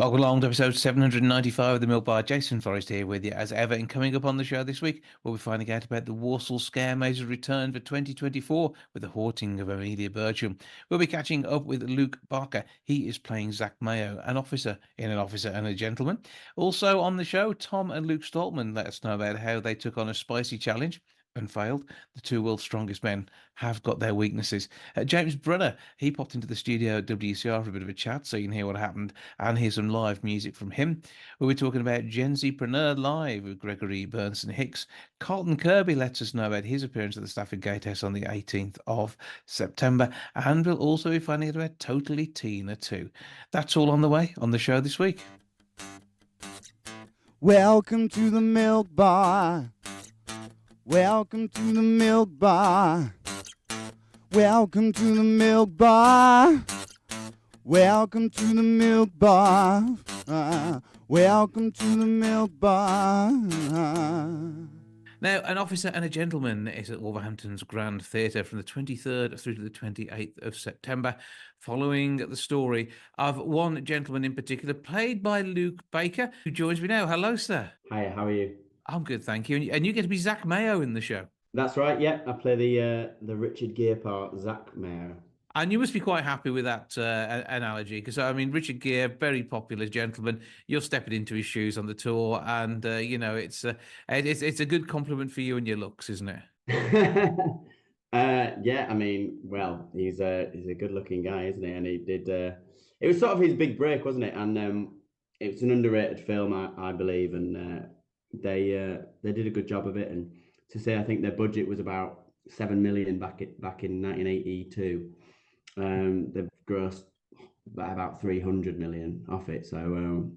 Welcome along to episode 795 of the Milk Bar. Jason Forrest here with you as ever. And coming up on the show this week, we'll be finding out about the Walsall Scare Maze's return for 2024 with the haunting of Amelia Bertram. We'll be catching up with Luke Barker. He is playing Zach Mayo, an officer in An Officer and a Gentleman. Also on the show, Tom and Luke Stoltman let us know about how they took on a spicy challenge and failed. The two world's strongest men have got their weaknesses. James Bruner, he popped into the studio at WCR for a bit of a chat, so you can hear what happened and hear some live music from him. We'll be talking about GenZpreneur Live with Gregory Burnson Hicks. Carlton Kirby lets us know about his appearance at the Stafford Gatehouse on the 18th of September, and we'll also be finding out about Totally Tina too. That's all on the way on the show this week. Welcome to the Milk Bar. Welcome to the Milk Bar. Welcome to the Milk Bar. Welcome to the Milk Bar. Welcome to the Milk Bar. Now, An Officer and a Gentleman is at Wolverhampton's Grand Theatre from the 23rd through to the 28th of September, following the story of one gentleman in particular, played by Luke Baker, who joins me now. Hello, sir. Hi, how are you? I'm good, thank you. And you get to be Zach Mayo in the show. That's right, yeah. I play the Richard Gere part, Zach Mayo. And you must be quite happy with that analogy, because I mean, Richard Gere, very popular gentleman. You're stepping into his shoes on the tour, and it's a good compliment for you and your looks, isn't it? Yeah, I mean, well, he's a good-looking guy, isn't he? And he did. It was sort of his big break, wasn't it? And it's an underrated film, I believe, and they did a good job of it. And to say, I think their budget was about 7 million back in 1982. They've grossed about 300 million off it. So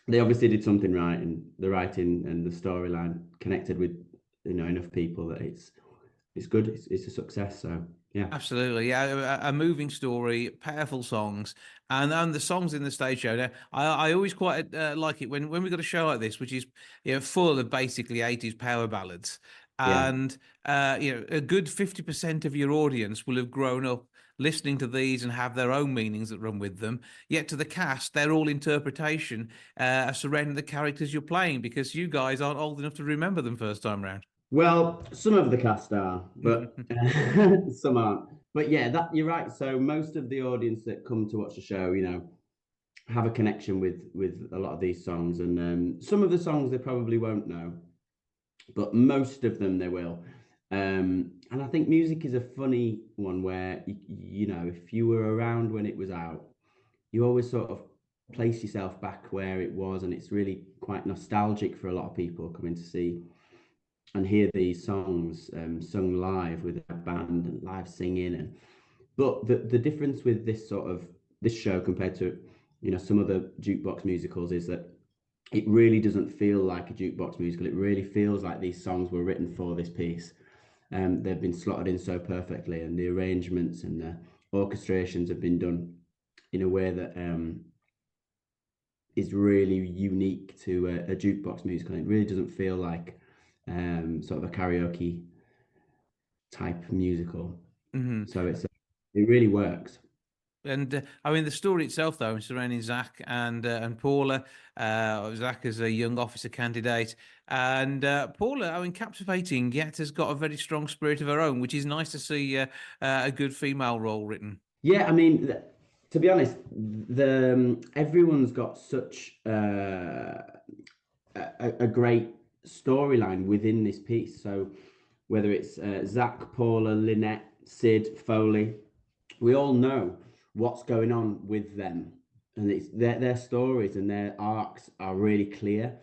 they obviously did something right, and the writing and the storyline connected with enough people that it's good. It's a success. So yeah, Absolutely, yeah, a moving story, powerful songs, and the songs in the stage show. Now, I always quite like it when we got a show like this, which is full of basically 80s power ballads, yeah. and a good 50% of your audience will have grown up listening to these and have their own meanings that run with them. Yet to the cast, they're all interpretation surrounding the characters you're playing, because you guys aren't old enough to remember them first time round. Well, some of the cast are, but some aren't. But yeah, that you're right. So most of the audience that come to watch the show, have a connection with a lot of these songs, and some of the songs they probably won't know, but most of them they will. And I think music is a funny one where if you were around when it was out, you always sort of place yourself back where it was, and it's really quite nostalgic for a lot of people coming to see and hear these songs sung live with a band and live singing. But the difference with this show compared to some other jukebox musicals is that it really doesn't feel like a jukebox musical. It really feels like these songs were written for this piece. They've been slotted in so perfectly, and the arrangements and the orchestrations have been done in a way that is really unique to a jukebox musical. It really doesn't feel like sort of a karaoke type musical. Mm-hmm. So it really works. And I mean, the story itself, though, surrounding Zach and Paula, Zach as a young officer candidate, and Paula, I mean, captivating, yet has got a very strong spirit of her own, which is nice to see a good female role written. Yeah, I mean, to be honest, everyone's got such a great storyline within this piece. So whether it's Zach, Paula, Lynette, Sid, Foley, we all know what's going on with them, and it's their stories and their arcs are really clear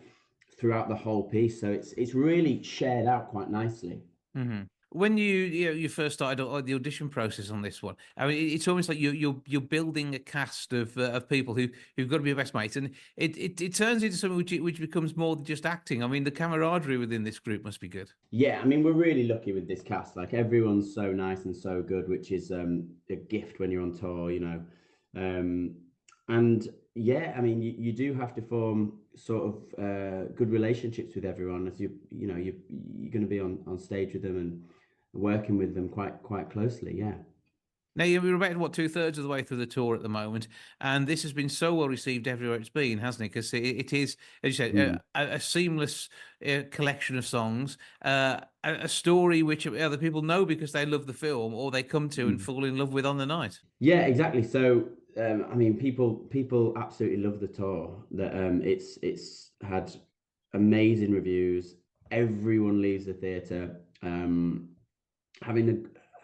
throughout the whole piece. So it's really shared out quite nicely. Mm-hmm. When you first started the audition process on this one, I mean, it's almost like you're building a cast of people who've got to be your best mates, and it turns into something which becomes more than just acting. I mean, the camaraderie within this group must be good. Yeah, I mean, we're really lucky with this cast. Like, everyone's so nice and so good, which is a gift when you're on tour, and yeah, I mean, you do have to form sort of good relationships with everyone, as you're going to be on stage with them and working with them quite closely. Yeah. Now, you're about, what, two-thirds of the way through the tour at the moment, and this has been so well received everywhere it's been, hasn't it? Because it is, as you said, Mm. a seamless collection of songs, a story which other people know because they love the film or they come to and Mm. fall in love with on the night. Yeah, exactly. So, I mean, people absolutely love the tour. That it's had amazing reviews. Everyone leaves the theatre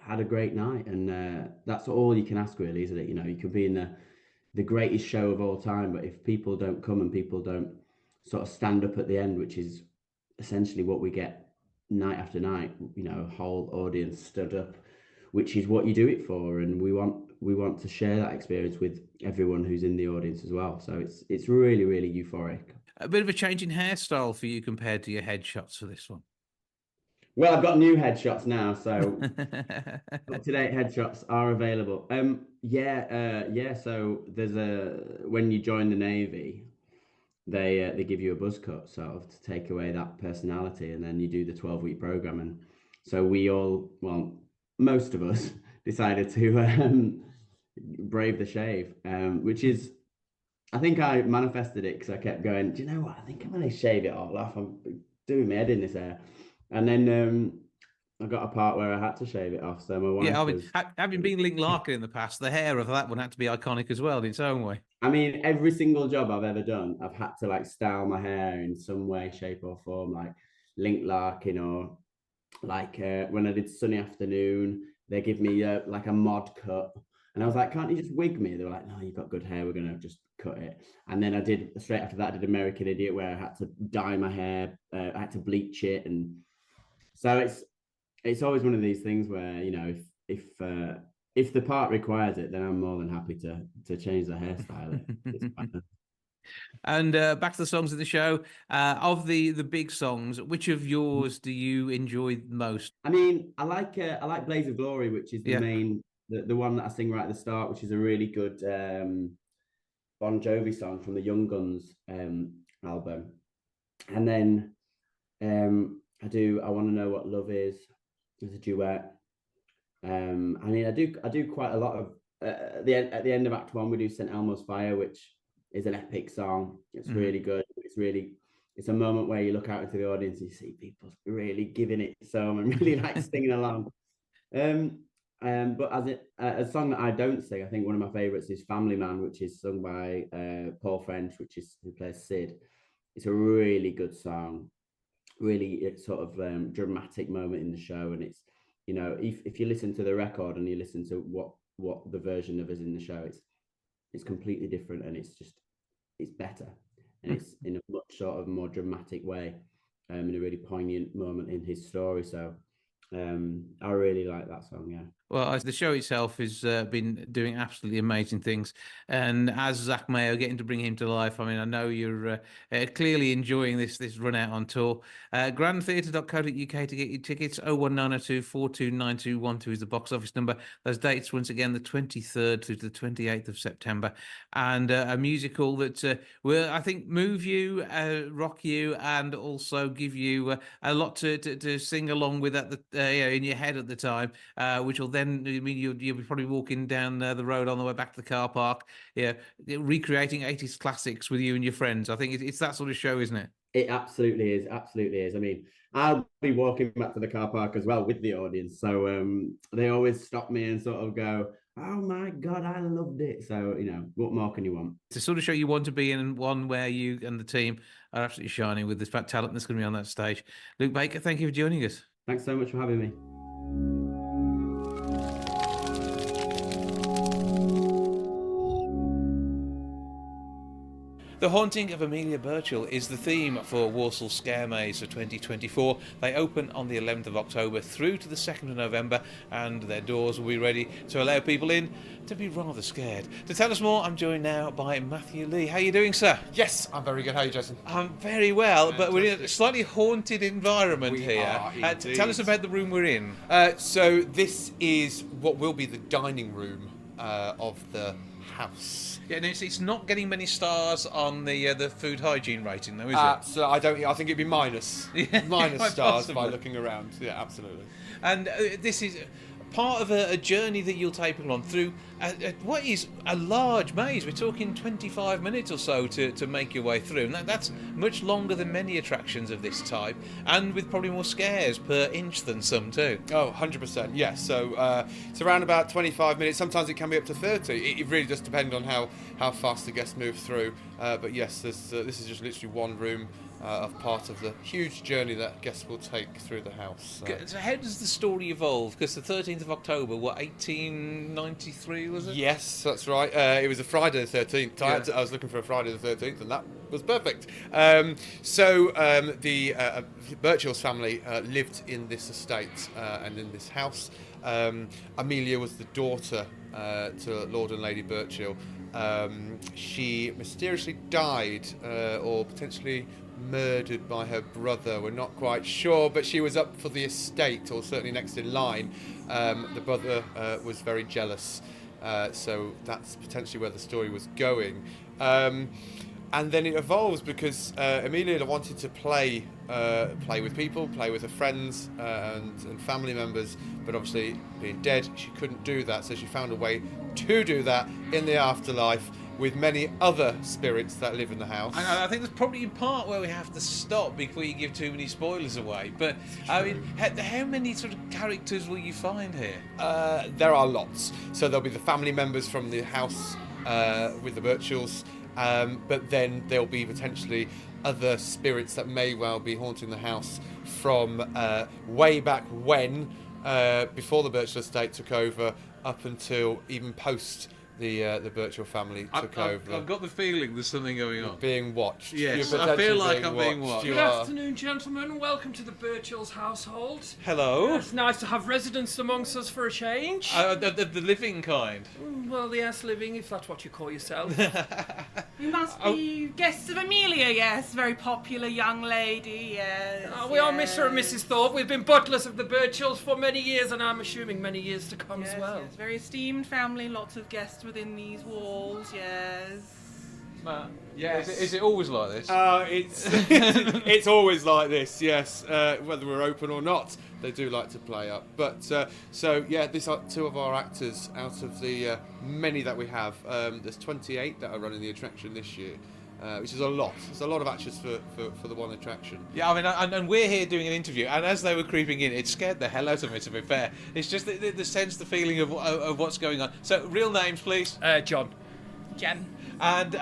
had a great night, and that's all you can ask, really, isn't it? You know, you could be in the greatest show of all time, but if people don't come and people don't sort of stand up at the end, which is essentially what we get night after night, you know, whole audience stood up, which is what you do it for, and we want to share that experience with everyone who's in the audience as well. So it's really, really euphoric. A bit of a change in hairstyle for you compared to your headshots for this one. Well, I've got new headshots now, so up-to-date headshots are available. Yeah. So there's when you join the Navy, they give you a buzz cut sort of to take away that personality, and then you do the 12-week program. And so well, most of us decided to brave the shave, which is, I think I manifested it because I kept going, do you know what? I think I'm going to shave it all off. I'm doing my head in this hair. And then I got a part where I had to shave it off. So my wife Yeah, I mean, was. having been Link Larkin in the past, the hair of that one had to be iconic as well in its own way. I mean, every single job I've ever done, I've had to like style my hair in some way, shape, or form, like Link Larkin, or like when I did Sunny Afternoon, they give me like a mod cut. And I was like, can't you just wig me? They were like, no, you've got good hair. We're going to just cut it. And then straight after that, I did American Idiot, where I had to dye my hair. I had to bleach it. And so it's always one of these things where, you know, if the part requires it, then I'm more than happy to change the hairstyle. And back to the songs in the show. Of the big songs, which of yours do you enjoy most? I mean, I like Blaze of Glory, which is the Yeah. main the one that I sing right at the start, which is a really good Bon Jovi song from the Young Guns album. And then I Want to Know What Love Is as a duet. I mean, I do quite a lot of at the end of Act 1 we do St Elmo's Fire, which is an epic song. It's really good. It's a moment where you look out into the audience and you see people really giving it some and really like singing along. But as a song that I don't sing, I think one of my favorites is Family Man, which is sung by Paul French, who plays Sid. It's a really good song. Really, it's sort of dramatic moment in the show, and it's, you know, if you listen to the record and you listen to what the version of us in the show, it's completely different, and it's better, and it's in a much sort of more dramatic way, in a really poignant moment in his story. So I really like that song. Yeah. Well, the show itself has been doing absolutely amazing things, and as Zach Mayo getting to bring him to life, I mean, I know you're clearly enjoying this run out on tour. Grandtheatre.co.uk to get your tickets. 01902 429212 is the box office number. Those dates, once again, the 23rd through to the 28th of September, and a musical that will, I think, move you, rock you, and also give you a lot to sing along with at the in your head at the time, which will then, I mean, you'll be probably walking down the road on the way back to the car park, recreating 80s classics with you and your friends. I think it's that sort of show, isn't it? It absolutely is. Absolutely is. I mean, I'll be walking back to the car park as well with the audience. So they always stop me and sort of go, oh my God, I loved it. So, you know, what more can you want? It's the sort of show you want to be in, and one where you and the team are absolutely shining with this fat talent that's going to be on that stage. Luke Baker, thank you for joining us. Thanks so much for having me. The Haunting of Amelia Birchall is the theme for Walsall Scare Maze for 2024. They open on the 11th of October through to the 2nd of November, and their doors will be ready to allow people in to be rather scared. To tell us more, I'm joined now by Matthew Lee. How are you doing, sir? Yes, I'm very good. How are you, Jason? I'm very well, but we're in a slightly haunted environment here. Tell us about the room we're in. So this is what will be the dining room of the house. Yeah, and it's not getting many stars on the food hygiene rating, though, is it? So I think it'd be minus Yeah, minus quite stars possibly. by looking around. Yeah, absolutely. And this is part of a journey that you'll take people on through what is a large maze. We're talking 25 minutes or so to make your way through, and that's much longer than many attractions of this type, and with probably more scares per inch than some too. Oh, 100%, yes. So it's around about 25 minutes. Sometimes it can be up to 30. It really does depend on how fast the guests move through. But yes, this is just literally one room of part of the huge journey that guests will take through the house. So how does the story evolve? Because the 13th of October, 1893 was it? Yes, that's right. It was a Friday the 13th. Yeah. I was looking for a Friday the 13th, and that was perfect. The Birchall's family lived in this estate and in this house. Amelia was the daughter to Lord and Lady Birchall. She mysteriously died, or potentially murdered by her brother. We're not quite sure, but she was up for the estate, or certainly next in line. The brother was very jealous, so that's potentially where the story was going. And then it evolves because Amelia wanted to play with people, play with her friends and family members, but obviously being dead, she couldn't do that, so she found a way to do that in the afterlife with many other spirits that live in the house. And I think there's probably a part where we have to stop before you give too many spoilers away. But I mean, how many sort of characters will you find here? There are lots. So there'll be the family members from the house with the Birchalls, but then there'll be potentially other spirits that may well be haunting the house from way back when, before the Birchall estate took over, up until even post the Birchall family took over. I've got the feeling there's something going on. Being watched. Yes, You're I feel potentially like I'm being watched. You Good are. afternoon, gentlemen. Welcome to the Birchall's household. Hello. It's nice to have residents amongst us for a change. The living kind. Well, yes, living, if that's what you call yourself. You must be guests of Amelia, yes. Very popular young lady, yes. We are Mr. and Mrs. Thorpe. We've been butlers of the Birchalls for many years, and I'm assuming many years to come Yes, as well. yes. Very esteemed family, lots of guests within these walls, yes. Matt, Yes. Is it always like this? It's always like this, yes. Whether we're open or not, they do like to play up. But these are two of our actors out of the many that we have. There's 28 that are running the attraction this year, which is a lot. There's a lot of actors for the one attraction. Yeah, I mean, and we're here doing an interview, and as they were creeping in, it scared the hell out of me, to be fair. It's just the sense, the feeling of what's going on. So, real names, please. John. Jen. And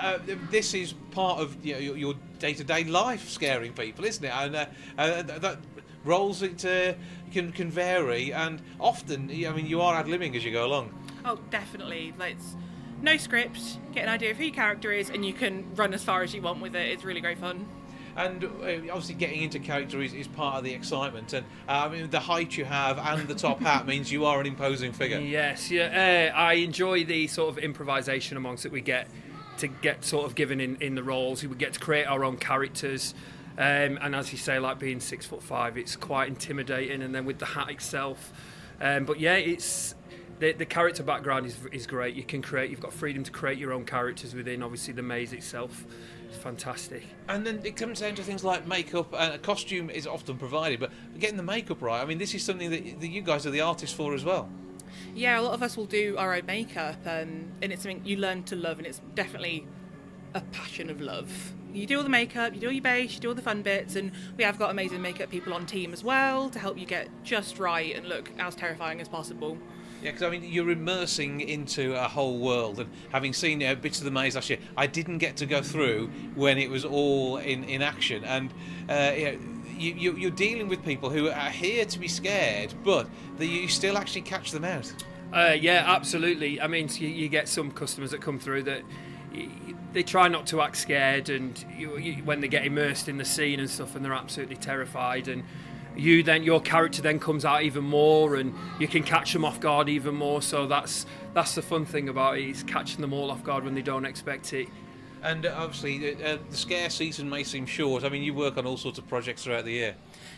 this is part of your day-to-day life, scaring people, isn't it? And that roles it can vary, and often, I mean, you are ad-libbing as you go along. Oh, definitely. It's no script, get an idea of who your character is, and you can run as far as you want with it. It's really great fun. And obviously getting into character is part of the excitement. And I mean, the height you have and the top hat means you are an imposing figure. Yes, yeah. I enjoy the sort of improvisation amongst it we get to get sort of given in the roles. We get to create our own characters. And as you say, like being 6'5", it's quite intimidating. And then with the hat itself. But yeah, it's... The character background is great. You've got freedom to create your own characters within, obviously, the maze itself. It's fantastic. And then it comes down to things like makeup, and a costume is often provided, but getting the makeup right, I mean, this is something that you guys are the artists for as well. Yeah, a lot of us will do our own makeup, and it's something you learn to love, and it's definitely a passion of love. You do all the makeup, you do all your base, you do all the fun bits, and we have got amazing makeup people on team as well to help you get just right and look as terrifying as possible. Yeah, because I mean, you're immersing into a whole world, and having seen bits of the maze last year, I didn't get to go through when it was all in action, and you're dealing with people who are here to be scared, but you still actually catch them out. Yeah, absolutely. I mean, so you get some customers that come through that they try not to act scared, and when they get immersed in the scene and stuff, and they're absolutely terrified, and your character then comes out even more, and you can catch them off guard even more. So that's the fun thing about it, is catching them all off guard when they don't expect it. And obviously, the scare season may seem short. I mean, you work on all sorts of projects throughout the year.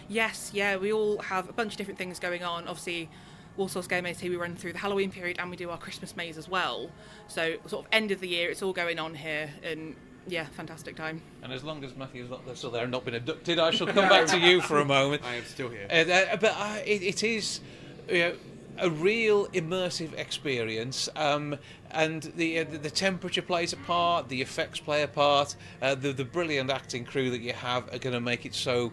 Yes, yeah, we all have a bunch of different things going on. Obviously, Walsall Scare Maze here, we run through the Halloween period, and we do our Christmas maze as well. So sort of end of the year, it's all going on here, and yeah, fantastic time. And as long as Matthew's still there and not been abducted, I shall come back to you for a moment. I am still here. But it is a real immersive experience, and the temperature plays a part, the effects play a part, the brilliant acting crew that you have are going to make it so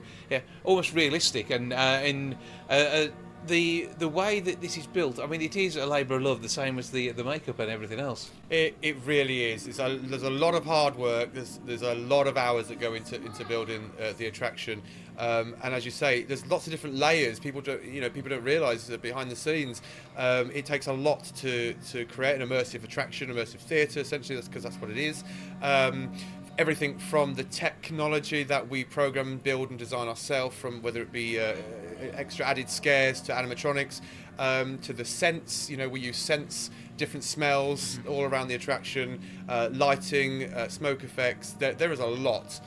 almost realistic, and the way that this is built, I mean, it is a labour of love, the same as the makeup and everything else. It really is. There's a lot of hard work. There's a lot of hours that go into building the attraction, and as you say, there's lots of different layers. People don't realise that behind the scenes, it takes a lot to create an immersive attraction, immersive theatre. Essentially, that's what it is. Everything from the technology that we program, build and design ourselves, from whether it be extra added scares to animatronics, to the scents. We use scents, different smells all around the attraction, lighting, smoke effects. There is a lot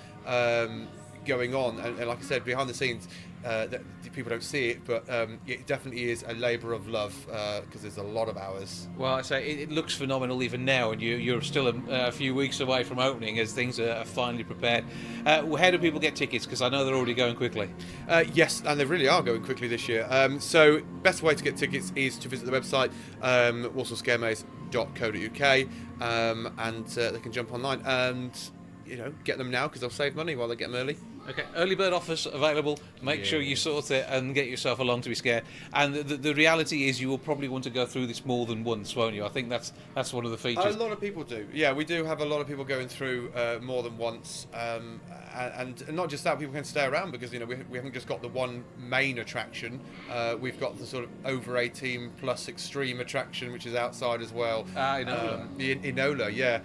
going on, and like I said, behind the scenes, that people don't see it, but it definitely is a labour of love, because there's a lot of hours. Well, I say it looks phenomenal even now, and you're still a few weeks away from opening as things are finally prepared. How do people get tickets? Because I know they're already going quickly. Yes, and they really are going quickly this year. So best way to get tickets is to visit the website, walsallscaremaze.co.uk, and they can jump online and get them now, because they'll save money while they get them early. Okay, early bird offers available. Make sure you sort it and get yourself along to be scared. And the reality is, you will probably want to go through this more than once, won't you? I think that's one of the features. A lot of people do. Yeah, we do have a lot of people going through more than once, and not just that. People can stay around because we haven't just got the one main attraction. We've got the sort of over 18 plus extreme attraction, which is outside as well. Inola. Inola, yeah,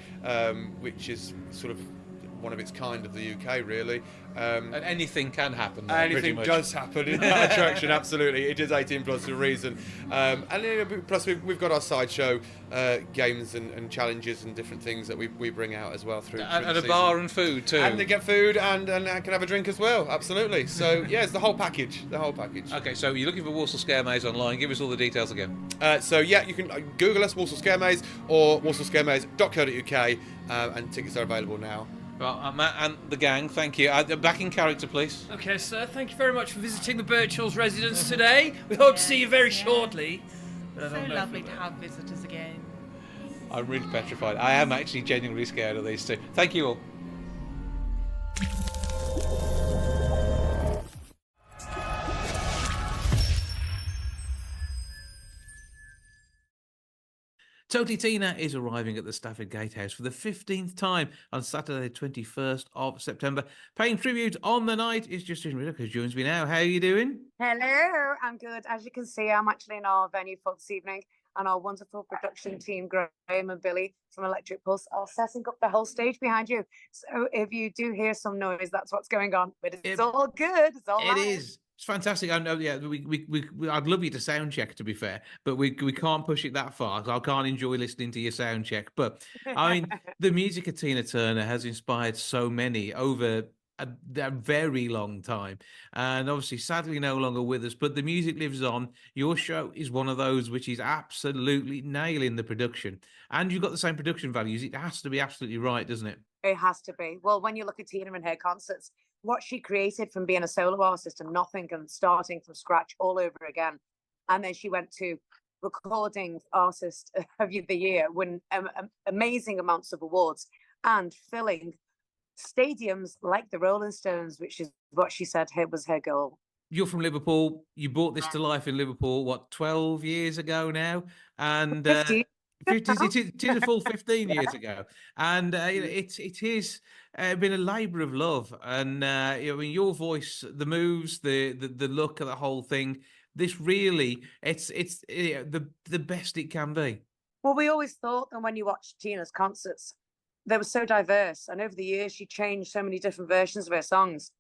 which is sort of one of its kind of the UK, really. And anything can happen there, anything does happen in that attraction, absolutely. It is 18 plus for a reason. And plus we've got our sideshow games and challenges and different things that we bring out as well through and the a season. bar and food too. And they get food and can have a drink as well, absolutely. So yeah, it's the whole package. Okay, so you're looking for Walsall Scare Maze online. Give us all the details again. So yeah, you can Google us, Walsall Scare Maze, or walsallscaremaze.co.uk, and tickets are available now. Well, Matt and the gang, thank you. Back in character, please. Okay, sir, thank you very much for visiting the Birchall's residence today. We hope to see you very shortly. So lovely to have visitors again. I'm really petrified. I am actually genuinely scared of these two. Thank you all. Totally Tina is arriving at the Stafford Gatehouse for the 15th time on Saturday, 21st of September. Paying tribute on the night is Justin Riddock, who joins me now. How are you doing? Hello, I'm good. As you can see, I'm actually in our venue for this evening, and our wonderful production team, Graham and Billy from Electric Pulse, are setting up the whole stage behind you. So if you do hear some noise, that's what's going on. But it's all good. It's all right. It is. It's fantastic. I know. Yeah, I'd love you to sound check, to be fair, but we can't push it that far. I can't enjoy listening to your sound check. But I mean, the music of Tina Turner has inspired so many over a very long time, and obviously, sadly, no longer with us. But the music lives on. Your show is one of those which is absolutely nailing the production, and you've got the same production values. It has to be absolutely right, doesn't it? It has to be. Well, when you look at Tina and her concerts, what she created from being a solo artist and nothing and starting from scratch all over again. And then she went to recording artist of the year, winning amazing amounts of awards and filling stadiums like the Rolling Stones, which is what she said was her goal. You're from Liverpool. You brought this to life in Liverpool, what, 12 years ago now? And 15. It is a full 15 years ago, and it has been a labour of love. And I mean, your voice, the moves, the look of the whole thing. This really, it's the best it can be. Well, we always thought that when you watched Tina's concerts, they were so diverse, and over the years she changed so many different versions of her songs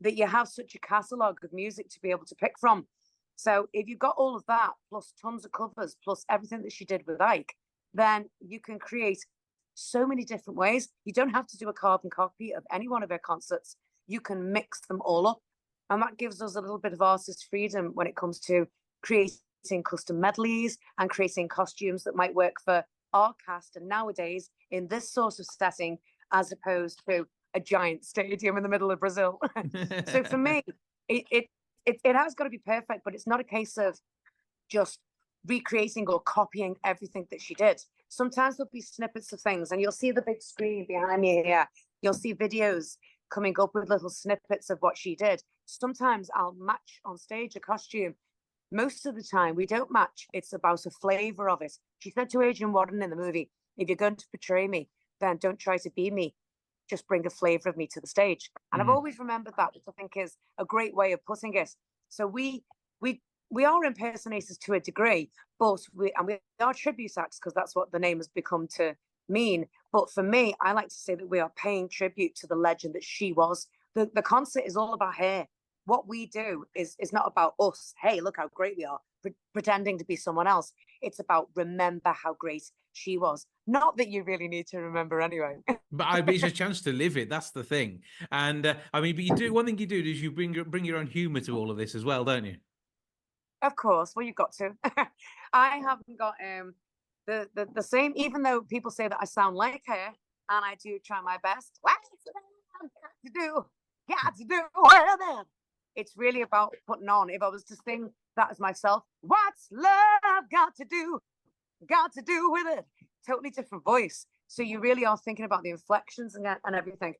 that you have such a catalogue of music to be able to pick from. So if you've got all of that, plus tons of covers, plus everything that she did with Ike, then you can create so many different ways. You don't have to do a carbon copy of any one of her concerts. You can mix them all up. And that gives us a little bit of artist freedom when it comes to creating custom medleys and creating costumes that might work for our cast. And nowadays, in this sort of setting, as opposed to a giant stadium in the middle of Brazil. So for me, it has got to be perfect, but it's not a case of just recreating or copying everything that she did. Sometimes there'll be snippets of things, and you'll see the big screen behind me here. You'll see videos coming up with little snippets of what she did. Sometimes I'll match on stage a costume. Most of the time, we don't match. It's about a flavor of it. She said to Adrian Warden in the movie, if you're going to portray me, then don't try to be me. Just bring a flavor of me to the stage. And I've always remembered that, which I think is a great way of putting it. So we are impersonators to a degree, but we are tribute acts because that's what the name has become to mean. But for me, I like to say that we are paying tribute to the legend that she was. The concert is all about her. What we do is not about us. Hey, look how great we are, pretending to be someone else. It's about remember how great she was. Not that you really need to remember anyway. But it's a chance to live it. That's the thing. And I mean, but you do one thing you do is you bring your own humour to all of this as well, don't you? Of course. Well, you've got to. I haven't got the same. Even though people say that I sound like her, and I do try my best. What's love got to do? Got to do well then. It's really about putting on. If I was to sing that as myself, what's love got to do? Got to do with it. Totally different voice. So you really are thinking about the inflections and everything.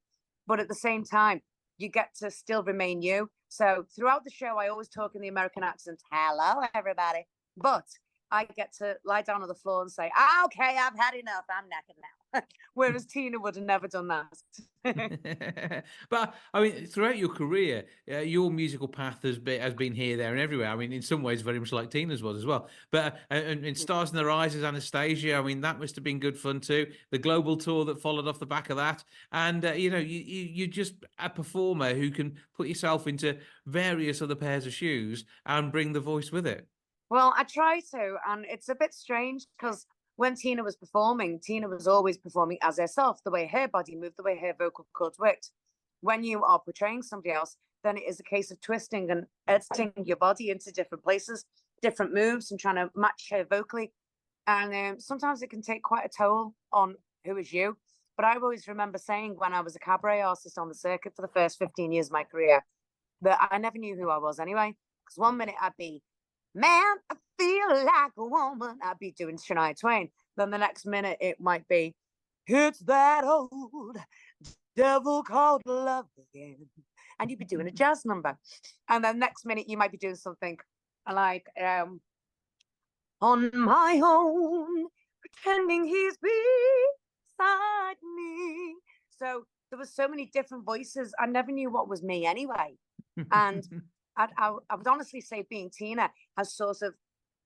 But at the same time, you get to still remain you. So throughout the show, I always talk in the American accent. Hello, everybody. But I get to lie down on the floor and say, okay, I've had enough. I'm knackered now. Whereas Tina would have never done that. But I mean, throughout your career, your musical path has been here, there, and everywhere. I mean, in some ways, very much like Tina's was as well. But in Stars in Their Eyes as Anastasia, I mean, that must have been good fun too. The global tour that followed off the back of that, and you're just a performer who can put yourself into various other pairs of shoes and bring the voice with it. Well, I try to, and it's a bit strange because when Tina was performing, Tina was always performing as herself, the way her body moved, the way her vocal cords worked. When you are portraying somebody else, then it is a case of twisting and editing your body into different places, different moves, and trying to match her vocally. And sometimes it can take quite a toll on who is you. But I always remember saying when I was a cabaret artist on the circuit for the first 15 years of my career, that I never knew who I was anyway. Because one minute I'd be, man, I feel like a woman. I'd be doing Shania Twain. Then the next minute it might be, it's that old devil called love again. And you'd be doing a jazz number. And then next minute you might be doing something like, on my own, pretending he's beside me. So there were so many different voices. I never knew what was me anyway. And I would honestly say being Tina has sort of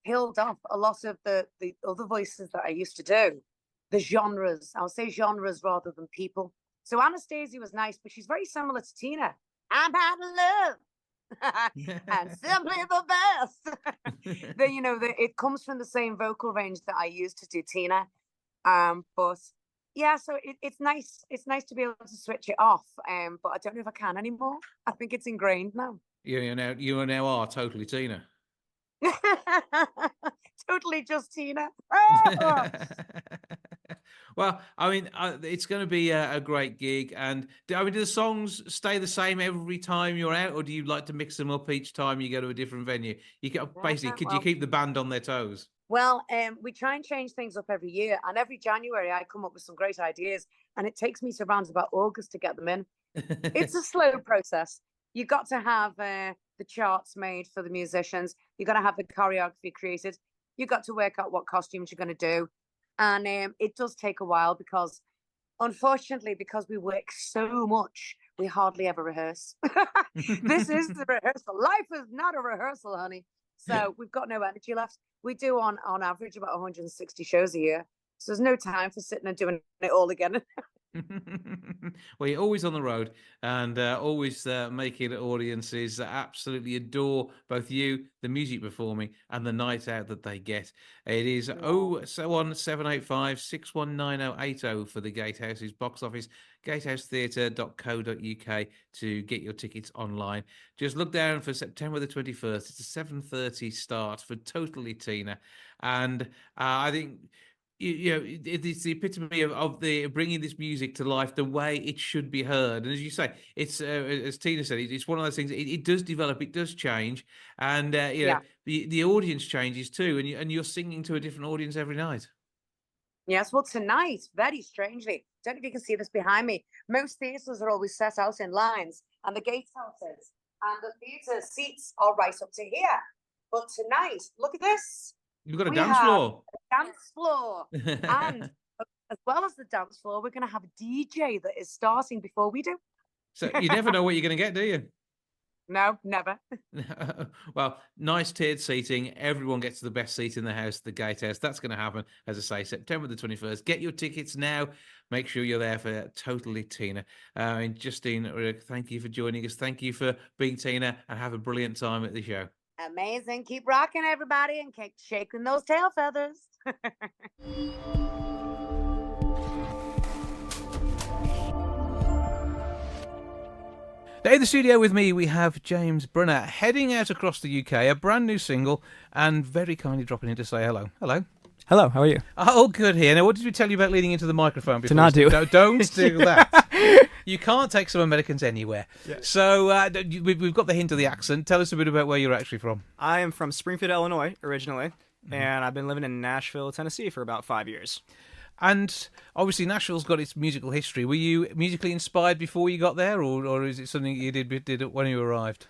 killed off a lot of the other voices that I used to do. The genres, I'll say genres rather than people. So Anastasia was nice, but she's very similar to Tina. I'm out of love. And simply the best. It comes from the same vocal range that I used to do Tina. But yeah, so it's nice. It's nice to be able to switch it off. But I don't know if I can anymore. I think it's ingrained now. You now are totally Tina. Totally just Tina. Well, I mean, it's going to be a great gig. And do the songs stay the same every time you're out, or do you like to mix them up each time you go to a different venue? Could you keep the band on their toes? Well, we try and change things up every year, and every January I come up with some great ideas, and it takes me to around about August to get them in. It's a slow process. You got to have the charts made for the musicians. You got to have the choreography created. You got to work out what costumes you're going to do. And it does take a while because, unfortunately, because we work so much, we hardly ever rehearse. This is the rehearsal. Life is not a rehearsal, honey. So we've got no energy left. We do on average about 160 shows a year. So there's no time for sitting and doing it all again. Well, you're always on the road and always making audiences absolutely adore both you, the music performing, and the night out that they get. It is 01785 619080 for the Gatehouse's box office, gatehousetheatre.co.uk to get your tickets online. Just look down for September the 21st. It's a 7:30 start for Totally Tina. And I think it's the epitome of the bringing this music to life the way it should be heard. And as you say, it's as Tina said, it's one of those things. It does develop, it does change, and the audience changes too, and you're singing to a different audience every night. Yes, well, tonight, very strangely, don't know if you can see this behind me. Most theatres are always set out in lines, and the gatehouses and the theatre seats are right up to here. But tonight, look at this. You've got a dance floor. Dance floor. And as well as the dance floor, we're going to have a DJ that is starting before we do. So you never know what you're going to get, do you? No, never. Well, nice tiered seating. Everyone gets the best seat in the house, the Gatehouse. That's going to happen, as I say, September the 21st. Get your tickets now. Make sure you're there for Totally Tina. And Justine, thank you for joining us. Thank you for being Tina, and have a brilliant time at the show. Amazing. Keep rocking, everybody, and keep shaking those tail feathers. Now in the studio with me, we have James Bruner, heading out across the UK, a brand new single, and very kindly dropping in to say hello. Hello. Hello, how are you? Oh, good here. Now, what did we tell you about leaning into the microphone before? To not do. Don't do that. You can't take some Americans anywhere. Yeah. So we've got the hint of the accent. Tell us a bit about where you're actually from. I am from Springfield, Illinois, originally, and I've been living in Nashville, Tennessee for about 5 years. And obviously Nashville's got its musical history. Were you musically inspired before you got there, or is it something you did when you arrived?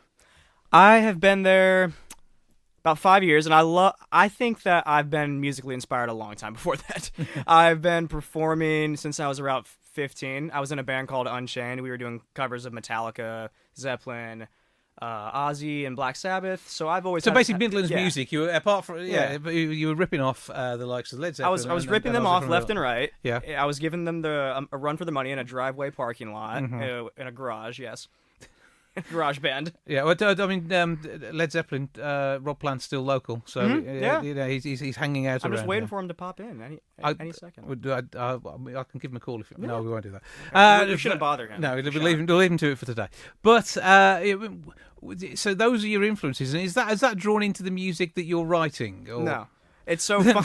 I have been there about 5 years, and I think that I've been musically inspired a long time before that. I've been performing since I was around 15. I was in a band called Unchained. We were doing covers of Metallica, Zeppelin, Ozzy, and Black Sabbath. So I've always basically Midlands yeah. music. You were apart from you were ripping off the likes of Led Zeppelin. I was ripping them off left and right. Yeah, I was giving them a run for the money in a driveway parking lot, in a garage. Yes. Garage band. Yeah, well, I mean, Led Zeppelin, Rob Plant's still local, so he's hanging out. I'm just waiting for him to pop in any second. I can give him a call if no, we won't do that. We shouldn't bother him. No, we'll leave him to it for today. But so those are your influences, and is that drawn into the music that you're writing? Or? No, it's so fun.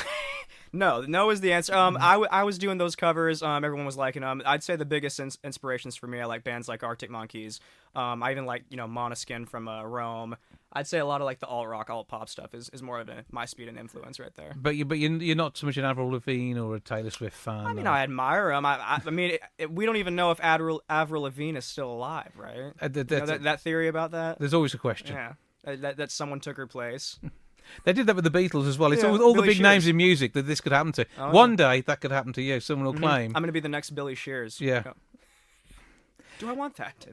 No is the answer. I was doing those covers. Everyone was liking them. I'd say the biggest inspirations for me, I like bands like Arctic Monkeys. I even like Måneskin from Rome. I'd say a lot of like the alt rock, alt pop stuff is more of my speed and influence right there. But you're not so much an Avril Lavigne or a Taylor Swift fan. I mean, I admire them. I mean, we don't even know if Avril Lavigne is still alive, right? That theory about that. There's always a question. Yeah, that someone took her place. They did that with the Beatles as well. It's all the big names in music that this could happen to. Oh, One day that could happen to you. Someone will claim. I'm going to be the next Billy Shears. Yeah. Do I want that?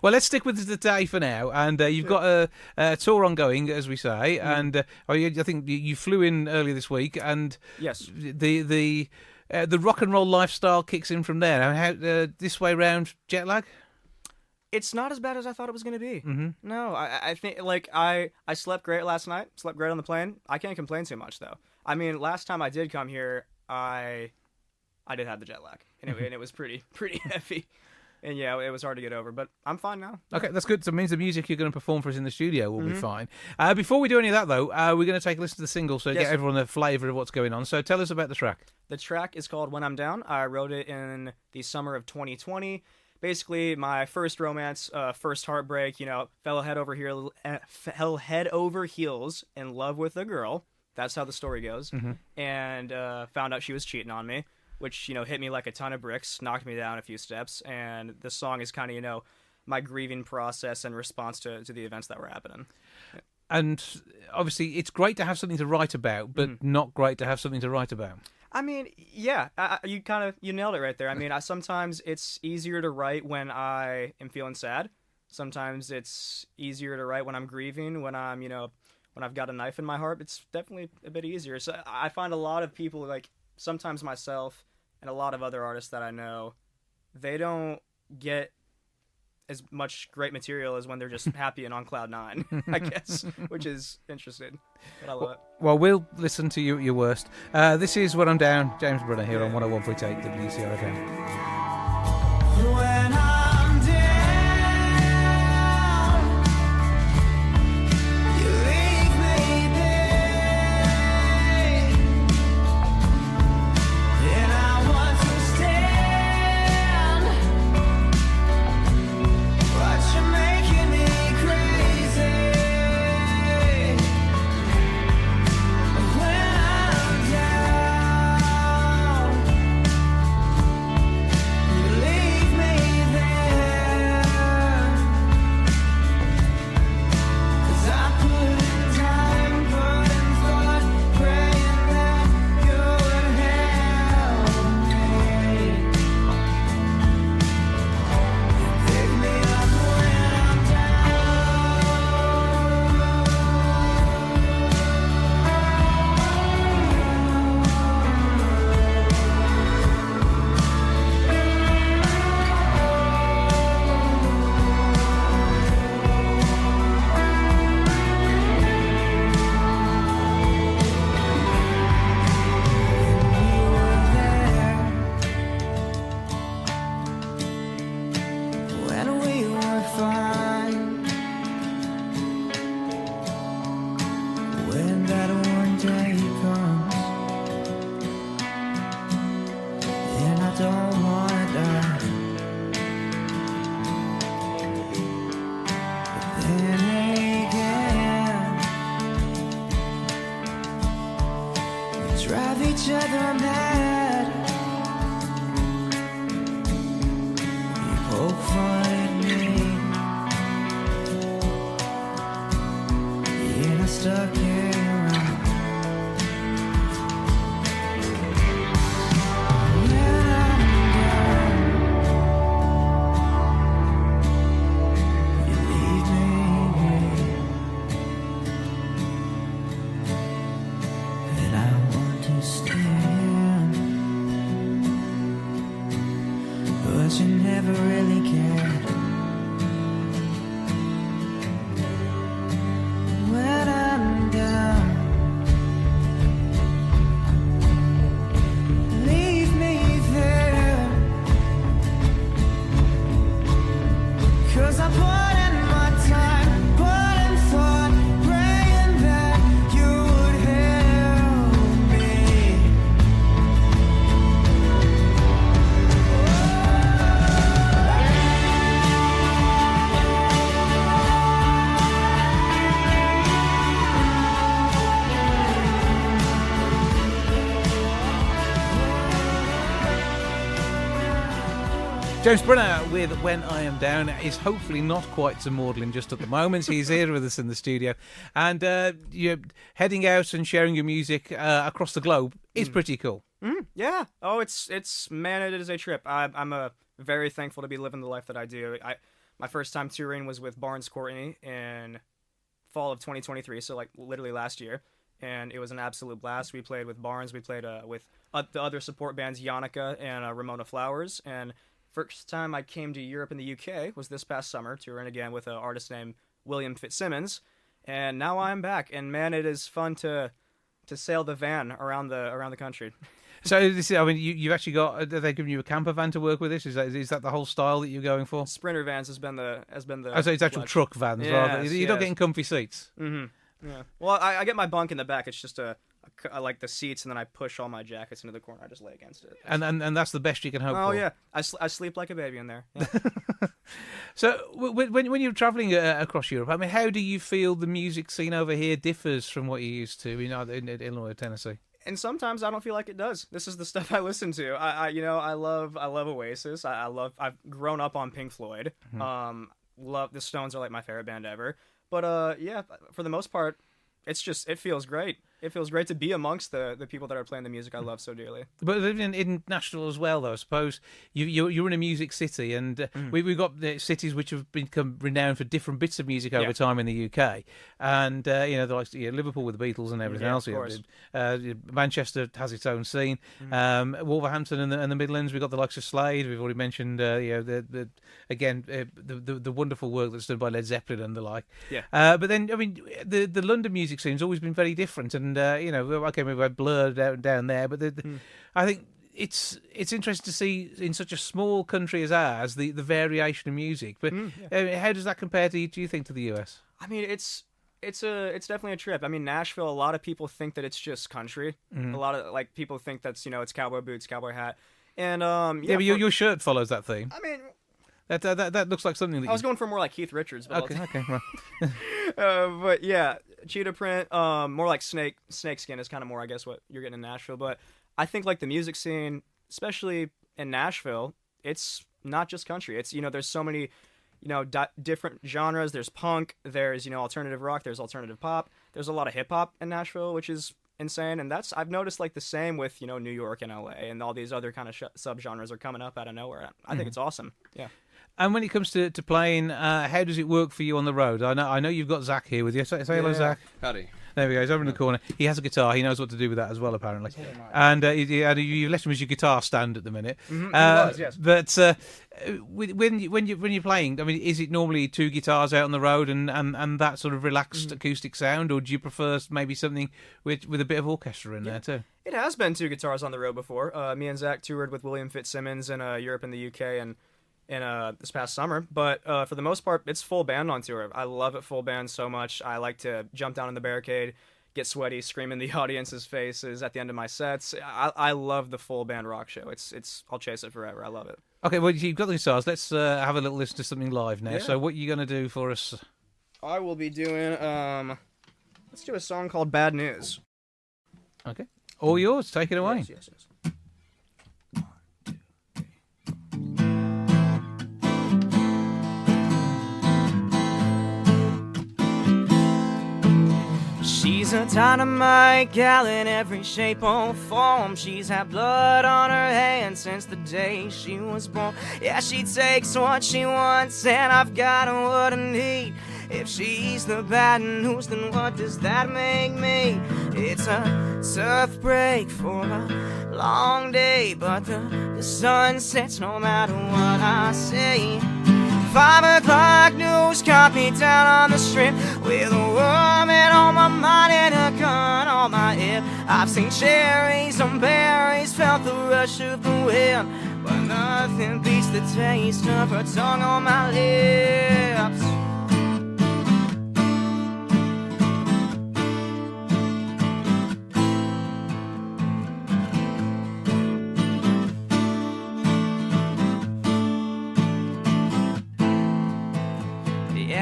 Well, let's stick with today for now. And you've got a tour ongoing, as we say. And I think you flew in earlier this week. And yes, the rock and roll lifestyle kicks in from there. How this way round, jet lag? It's not as bad as I thought it was going to be. Mm-hmm. No, I think I slept great last night. Slept great on the plane. I can't complain too much though. I mean, last time I did come here, I did have the jet lag, and it was pretty heavy. And yeah, it was hard to get over, but I'm fine now. Okay, that's good. So it means the music you're going to perform for us in the studio will be fine. Before we do any of that, though, we're going to take a listen to the single so get everyone a flavour of what's going on. So tell us about the track. The track is called When I'm Down. I wrote it in the summer of 2020. Basically, my first romance, first heartbreak, fell head over heels in love with a girl. That's how the story goes. And found out she was cheating on me, which, hit me like a ton of bricks, knocked me down a few steps. And the song is kind of, my grieving process and response to the events that were happening. And obviously, it's great to have something to write about, but not great to have something to write about. I mean, yeah, you nailed it right there. I mean, sometimes it's easier to write when I am feeling sad. Sometimes it's easier to write when I'm grieving, when I'm, when I've got a knife in my heart. It's definitely a bit easier. So I find a lot of people, like sometimes myself and a lot of other artists that I know, they don't get as much great material as when they're just happy and on cloud nine, I guess, which is interesting. But I love it. Well, we'll listen to you at your worst. This is When I'm Down, James Bruner here on 101.8 WCR FM. When I'm down, you leave me, babe. James Bruner with When I Am Down is hopefully not quite so maudlin just at the moment. He's here with us in the studio. And you're heading out and sharing your music across the globe is pretty cool. Yeah. Oh, man, it is a trip. I'm very thankful to be living the life that I do. My first time touring was with Barnes Courtney in fall of 2023, so like literally last year. And it was an absolute blast. We played with Barnes. We played with the other support bands, Yannicka and Ramona Flowers. And first time I came to Europe and the UK was this past summer, touring again with an artist named William Fitzsimmons. And now I'm back. And man, it is fun to sail the van around the country. So this is, I mean, you've actually got. Are they giving you a camper van to work with this? Is that the whole style that you're going for? Sprinter vans has been the. Oh, so it's actual truck vans, rather. You're not getting comfy seats. Mm-hmm. Yeah. Well, I get my bunk in the back. It's just I like the seats, and then I push all my jackets into the corner. I just lay against it. And that's the best you can hope for. Oh yeah, I sleep like a baby in there. Yeah. So when you're travelling across Europe, I mean, how do you feel the music scene over here differs from what you used to in Illinois or Tennessee? And sometimes I don't feel like it does. This is the stuff I listen to. I love Oasis. I've grown up on Pink Floyd. Mm-hmm. Love the Stones are like my favorite band ever. But yeah, for the most part, it feels great. It feels great to be amongst the people that are playing the music I love so dearly. But living in Nashville as well, though, I suppose you're in a music city, and we've got the cities which have become renowned for different bits of music over time in the UK, and Liverpool with the Beatles and everything else. Manchester has its own scene. Wolverhampton and the Midlands, we've got the likes of Slade. We've already mentioned the wonderful work that's done by Led Zeppelin and the like. Yeah. But then I mean the London music scene's always been very different, and okay, we've had Blur down there, but I think it's interesting to see in such a small country as ours the variation of music. But how does that compare do you think to the US? I mean, it's definitely a trip. I mean, Nashville, a lot of people think that it's just country. A lot of people think that's it's cowboy boots, cowboy hat, and but your shirt follows that theme. I mean. That looks like something that I was going for more like Keith Richards. But okay, right. But yeah, cheetah print, more like snake skin is kind of more, I guess, what you're getting in Nashville. But I think like the music scene, especially in Nashville, it's not just country. It's there's so many different genres. There's punk, there's alternative rock, there's alternative pop. There's a lot of hip hop in Nashville, which is insane, and I've noticed like the same with New York and LA, and all these other kind of subgenres are coming up out of nowhere. I think it's awesome. Yeah. And when it comes to playing, how does it work for you on the road? I know you've got Zach here with you. Say hello, Zach. Howdy. There we go. He's over in the corner. He has a guitar. He knows what to do with that as well, apparently. And you left him as your guitar stand at the minute. Yes. But when you're playing, I mean, is it normally two guitars out on the road and that sort of relaxed acoustic sound, or do you prefer maybe something with a bit of orchestra in there too? It has been two guitars on the road before. Me and Zach toured with William Fitzsimmons in Europe and the UK and this past summer, but for the most part, it's full band on tour. I love it full band so much. I like to jump down in the barricade, get sweaty, scream in the audience's faces at the end of my sets. I love the full band rock show. I'll chase it forever. I love it. Okay, well, you've got the guitars. Let's have a little listen to something live now. Yeah. So what are you going to do for us? I will be doing, let's do a song called Bad News. Okay. All yours. Take it away. Yes. She's a dynamite gal in every shape or form. She's had blood on her hands since the day she was born. Yeah, she takes what she wants, and I've got what I need. If she's the bad news, then what does that make me? It's a tough break for a long day, but the sun sets no matter what I say. 5 o'clock news caught me down on the strip with a woman on my mind and a gun on my hip. I've seen cherries on berries, felt the rush of the wind, but nothing beats the taste of her tongue on my lips.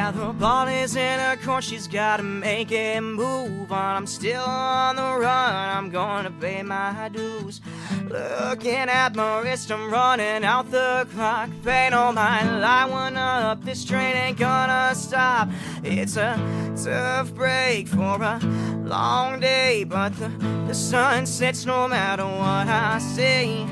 Yeah, the ball is in her court, she's gotta make it move on. I'm still on the run, I'm gonna pay my dues. Looking at my wrist, I'm running out the clock. Pay no mind, light one up, this train ain't gonna stop. It's a tough break for a long day, but the sun sets no matter what I say.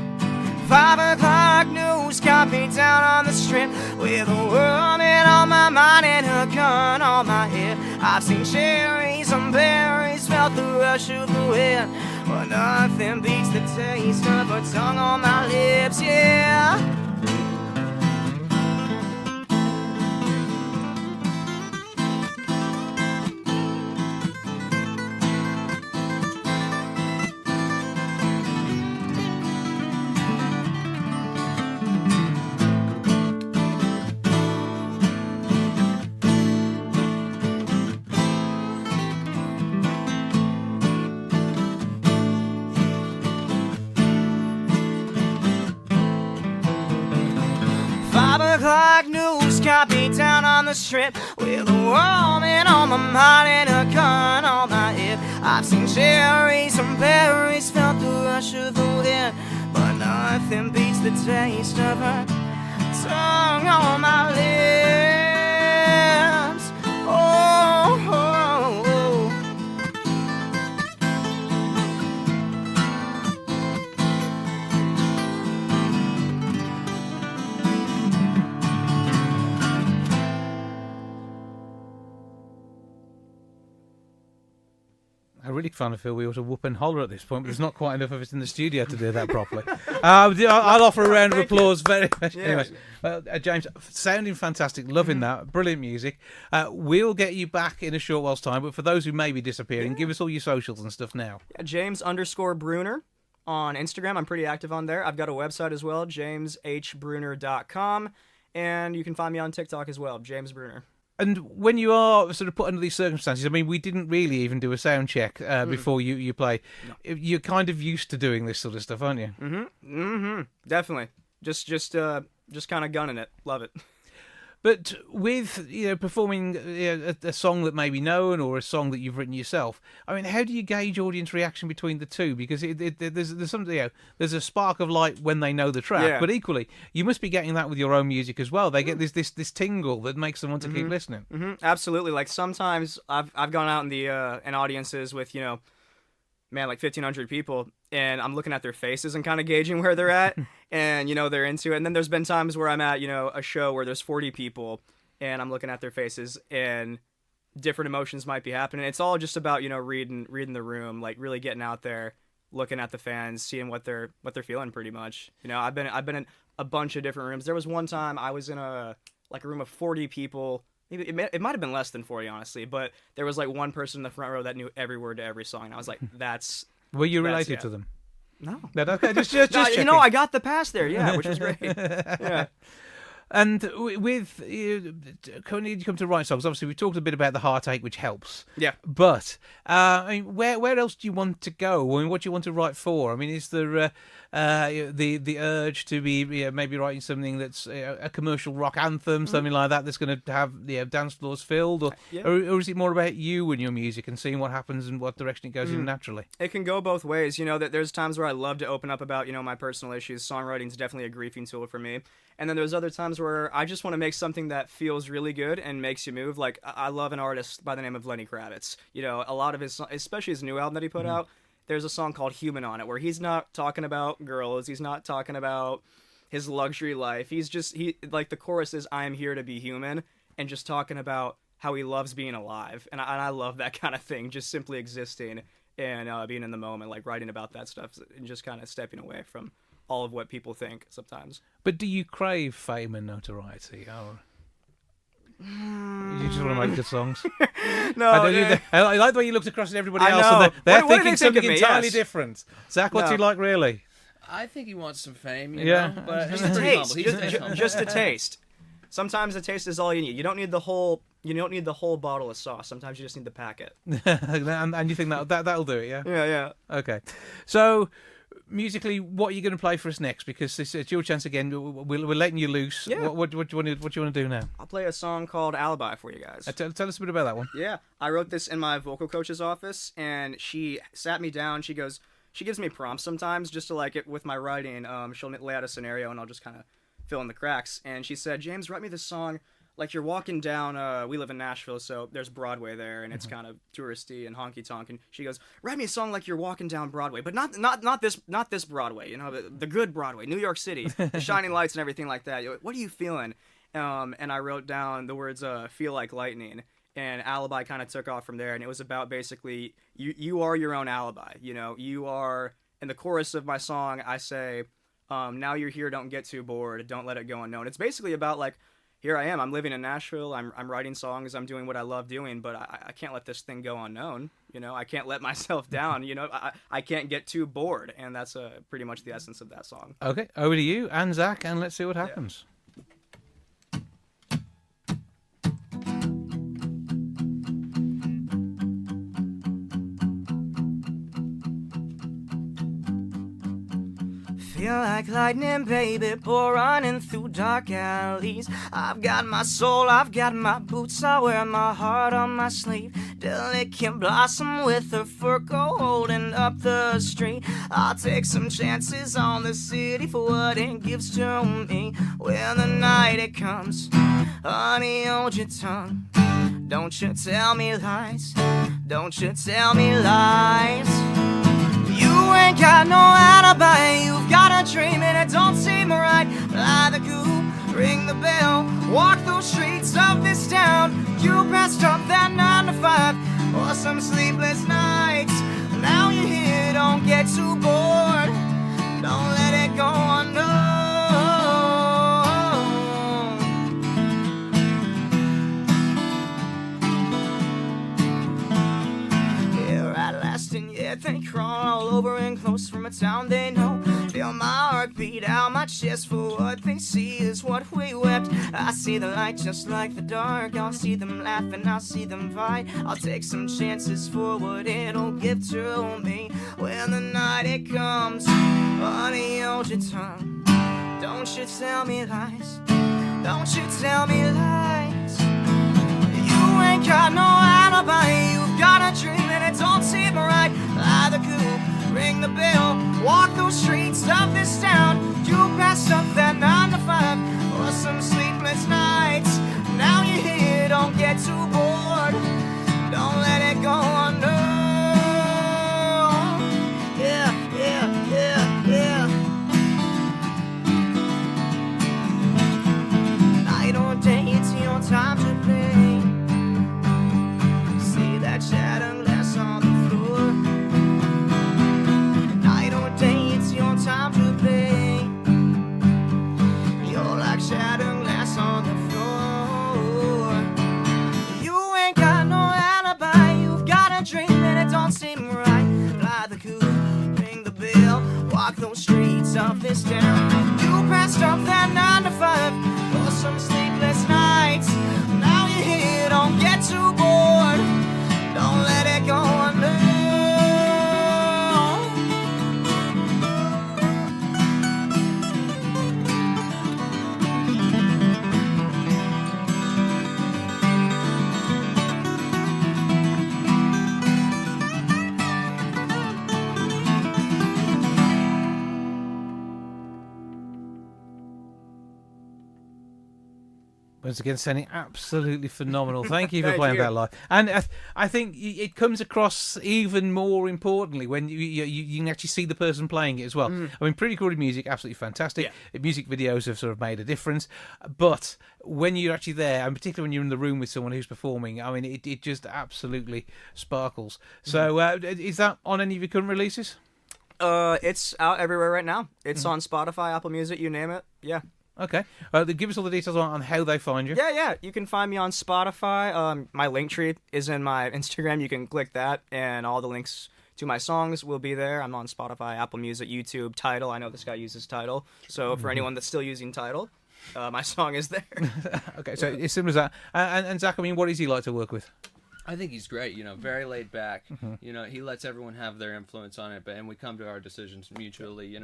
5 o'clock news got me down on the strip, with a woman on my mind and a gun on my hip. I've seen cherries and berries, felt the rush of the wind, but nothing beats the taste of her tongue on my lips, yeah. 5 o'clock news got me down on the strip, with a woman on my mind and a gun on my hip. I've seen cherries and berries, felt the rush of the wind, but nothing beats the taste of her tongue on my lips. Oh, oh, oh. I really kind of feel we ought to whoop and holler at this point, but there's not quite enough of us in the studio to do that properly. I'll offer a round of applause very much. Yeah. Anyway, James, sounding fantastic, loving that, brilliant music. We'll get you back in a short while's time, but for those who may be disappearing, give us all your socials and stuff now. James_Bruner on Instagram. I'm pretty active on there. I've got a website as well, jameshbruner.com, and you can find me on TikTok as well, James Bruner. And when you are sort of put under these circumstances, I mean, we didn't really even do a sound check before you play. No. You're kind of used to doing this sort of stuff, aren't you? Definitely. Just kind of gunning it. Love it. But with performing a song that may be known or a song that you've written yourself, I mean, how do you gauge audience reaction between the two? Because there's something, there's a spark of light when they know the track, but equally you must be getting that with your own music as well. They get this tingle that makes them want to keep listening. Absolutely. Like sometimes I've gone out in the in audiences with like 1,500 people, and I'm looking at their faces and kind of gauging where they're at, and they're into it. And then there's been times where I'm at a show where there's 40 people, and I'm looking at their faces, and different emotions might be happening. It's all just about reading the room, like really getting out there, looking at the fans, seeing what they're feeling. Pretty much, I've been in a bunch of different rooms. There was one time I was in a room of 40 people. Maybe it might have been less than 40, honestly, but there was like one person in the front row that knew every word to every song, and I was like, "That's." Were you related to them? No. Okay, just checking. I got the pass there, which was great. Yeah. And with when you come to write songs, obviously we talked a bit about the heartache, which helps. Yeah. But I mean, where else do you want to go? I mean, what do you want to write for? I mean, is there the urge to be maybe writing something that's a commercial rock anthem, something like that, that's going to have dance floors filled, or is it more about you and your music and seeing what happens and what direction it goes in naturally? It can go both ways. That there's times where I love to open up about my personal issues. Songwriting is definitely a grieving tool for me. And then there's other times where I just want to make something that feels really good and makes you move. Like, I love an artist by the name of Lenny Kravitz. A lot of his, especially his new album that he put out, there's a song called Human on it, where he's not talking about girls, he's not talking about his luxury life. The chorus is, "I am here to be human," and just talking about how he loves being alive. And I love that kind of thing, just simply existing and being in the moment, like writing about that stuff and just kind of stepping away from all of what people think sometimes. But do you crave fame and notoriety, or you just want to make good songs? No, I like the way you looked across at everybody else, and they're thinking something entirely Yes. different. Zach, what's he like really? I think he wants some fame, but just a taste. Just a taste. Sometimes a taste is all you need. You don't need the whole bottle of sauce. Sometimes you just need the packet. and you think that'll do it, yeah? Yeah. Okay. So musically, what are you going to play for us next? Because it's your chance again. We're letting you loose. Yeah. What do you want to do now? I'll play a song called Alibi for you guys. Tell us a bit about that one. Yeah, I wrote this in my vocal coach's office, and she sat me down. She gives me prompts sometimes just to like it with my writing. She'll lay out a scenario, and I'll just kind of fill in the cracks. And she said, James, write me this song like you're walking down. We live in Nashville, so there's Broadway there, and it's kind of touristy and honky tonk. And she goes, write me a song like you're walking down Broadway, but not this Broadway. You know, the good Broadway, New York City, the shining lights and everything like that. What are you feeling? And I wrote down the words "feel like lightning." And Alibi kind of took off from there, and it was about basically you are your own alibi. You know, you are. In the chorus of my song, I say, now you're here, don't get too bored, don't let it go unknown. It's basically about like, here I am, I'm living in Nashville, I'm writing songs, I'm doing what I love doing, but I can't let this thing go unknown. You know, I can't let myself down. You know, I can't get too bored, and that's pretty much the essence of that song. Okay, over to you and Zach, and let's see what happens. Feel like lightning, baby, pour running through dark alleys. I've got my soul, I've got my boots, I wear my heart on my sleeve. Delicate blossom with her fur coat holding up the street. I'll take some chances on the city for what it gives to me. When the night it comes, honey, hold your tongue. Don't you tell me lies, don't you tell me lies. You ain't got no alibi, you've got a dream and it don't seem right. Fly the coop, ring the bell, walk those streets of this town. You passed up that 9 to 5 for some sleepless nights. Now you're here, don't get too bored, don't let it go unknown. Here at last and yet they crawl all over and close from a town they know. Feel my heart beat out my chest, for what they see is what we wept. I see the light just like the dark, I'll see them laugh and I'll see them fight. I'll take some chances for what it'll give to me. When the night it comes, honey, hold your tongue. Don't you tell me lies, don't you tell me lies. You ain't got no alibi, you've got a dream and it don't seem right. Fly the coop, ring the bell, walk those streets of this town. You passed up that 9 to 5 for some sleepless nights. Now you're here, don't get too bored, don't let it go unknown. Yeah, yeah, yeah, yeah. Night or day, it's your time to play. See that shattered glass on the floor. Night or day, it's your time to play. You're like shattered glass on the floor. You ain't got no alibi, you've got a dream and it don't seem right. Fly the coop, ring the bell, walk those streets of this town. You passed up that 9 to 5 for some sleepless nights. Now you're here, don't get too bored, don't let it go unknown. Once again, sounding absolutely phenomenal. Thank you for Thank playing you. that live. And I think it comes across even more importantly when you can actually see the person playing it as well. I mean, pre-recorded music, absolutely fantastic. Music videos have sort of made a difference. But when you're actually there, and particularly when you're in the room with someone who's performing, I mean, it just absolutely sparkles. So is that on any of your current releases? It's out everywhere right now. It's on Spotify, Apple Music, you name it. Yeah. Okay. Give us all the details on how they find you. Yeah. You can find me on Spotify. My link tree is in my Instagram. You can click that, and all the links to my songs will be there. I'm on Spotify, Apple Music, YouTube, Tidal. I know this guy uses Tidal. So for anyone that's still using Tidal, my song is there. Okay, so it's similar as that. And Zach, I mean, what is he like to work with? I think he's great. Very laid back. He lets everyone have their influence on it, and we come to our decisions mutually.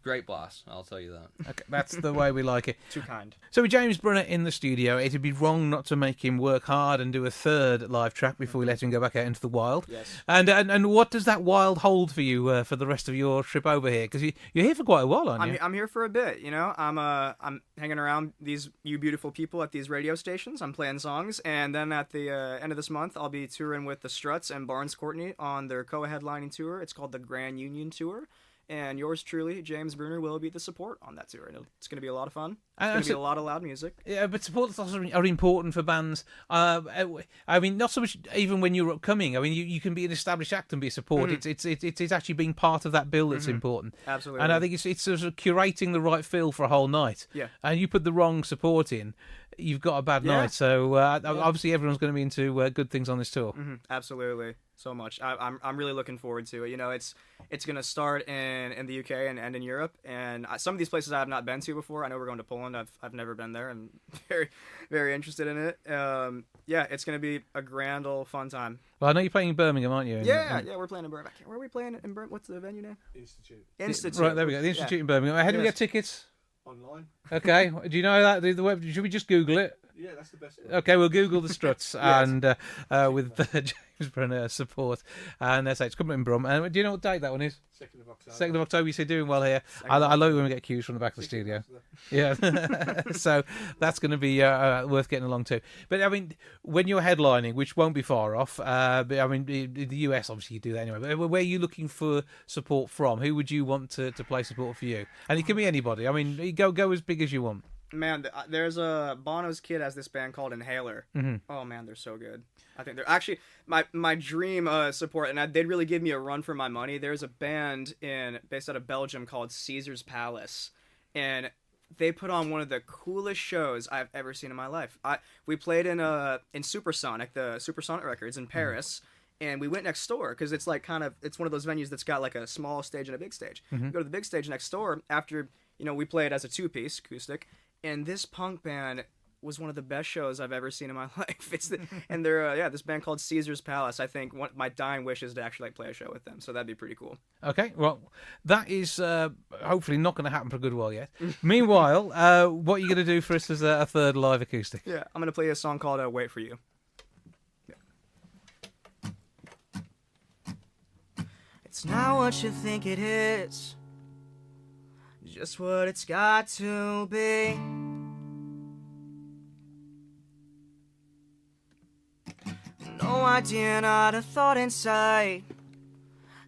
Great boss. I'll tell you that. Okay, that's the way we like it. Too kind. So with James Bruner in the studio, it'd be wrong not to make him work hard and do a third live track before we let him go back out into the wild. Yes. And what does that wild hold for you for the rest of your trip over here? Because you're here for quite a while, aren't you? I'm here for a bit. I'm hanging around you beautiful people at these radio stations. I'm playing songs, and then at the end of this month, I'll be touring with the Struts and Barnes Courtney on their co-headlining tour. It's called the Grand Union Tour. And yours truly, James Bruner, will be the support on that tour. And it's going to be a lot of fun. It's going to be a lot of loud music. Yeah, but supporters are important for bands. I mean, not so much even when you're upcoming. I mean, you can be an established act and be a support. It's actually being part of that bill that's important. Absolutely. And I think it's sort of curating the right feel for a whole night. Yeah. And you put the wrong support in, you've got a bad night. So obviously everyone's going to be into good things on this tour. Absolutely. So much. I'm really looking forward to it. It's going to start in the UK and end in Europe. And some of these places I have not been to before. I know we're going to Poland. I've never been there. I'm very, very interested in it. It's going to be a grand old fun time. Well, I know you're playing in Birmingham, aren't you? Yeah, we're playing in Birmingham. Where are we playing in Birmingham? What's the venue name? Institute. Right, there we go. The Institute in Birmingham. How do we get tickets? Online. Okay. Do you know that? The web? Should we just Google it? Yeah, that's the best one. Okay, we'll Google the Struts and with James Bruner support. And that's it's coming in Brum. And do you know what date that one is? 2nd of October. 2nd of October. You say doing well here. I love it when we get cues from the back of the studio. Yeah. So that's going to be worth getting along to. But I mean, when you're headlining, which won't be far off, but I mean, the US obviously you do that anyway. But where are you looking for support from? Who would you want to play support for you? And it can be anybody. I mean, go as big as you want. Man, there's Bono's kid has this band called Inhaler. Oh man, they're so good. I think they're actually my dream support, and they'd really give me a run for my money. There's a band based out of Belgium called Caesar's Palace, and they put on one of the coolest shows I've ever seen in my life. We played in Supersonic, the Supersonic Records in Paris. And we went next door because it's like it's one of those venues that's got like a small stage and a big stage. We go to the big stage next door after we played as a 2-piece acoustic, and this punk band was one of the best shows I've ever seen in my life. And they're this band called Caesar's Palace. I think my dying wish is to actually play a show with them, so that'd be pretty cool. Okay, well that is hopefully not going to happen for a good while yet. Meanwhile, what are you going to do for us as a third live acoustic? Yeah, I'm going to play a song called "Wait for You." It's not what you think it is, just what it's got to be. No idea, not a thought inside,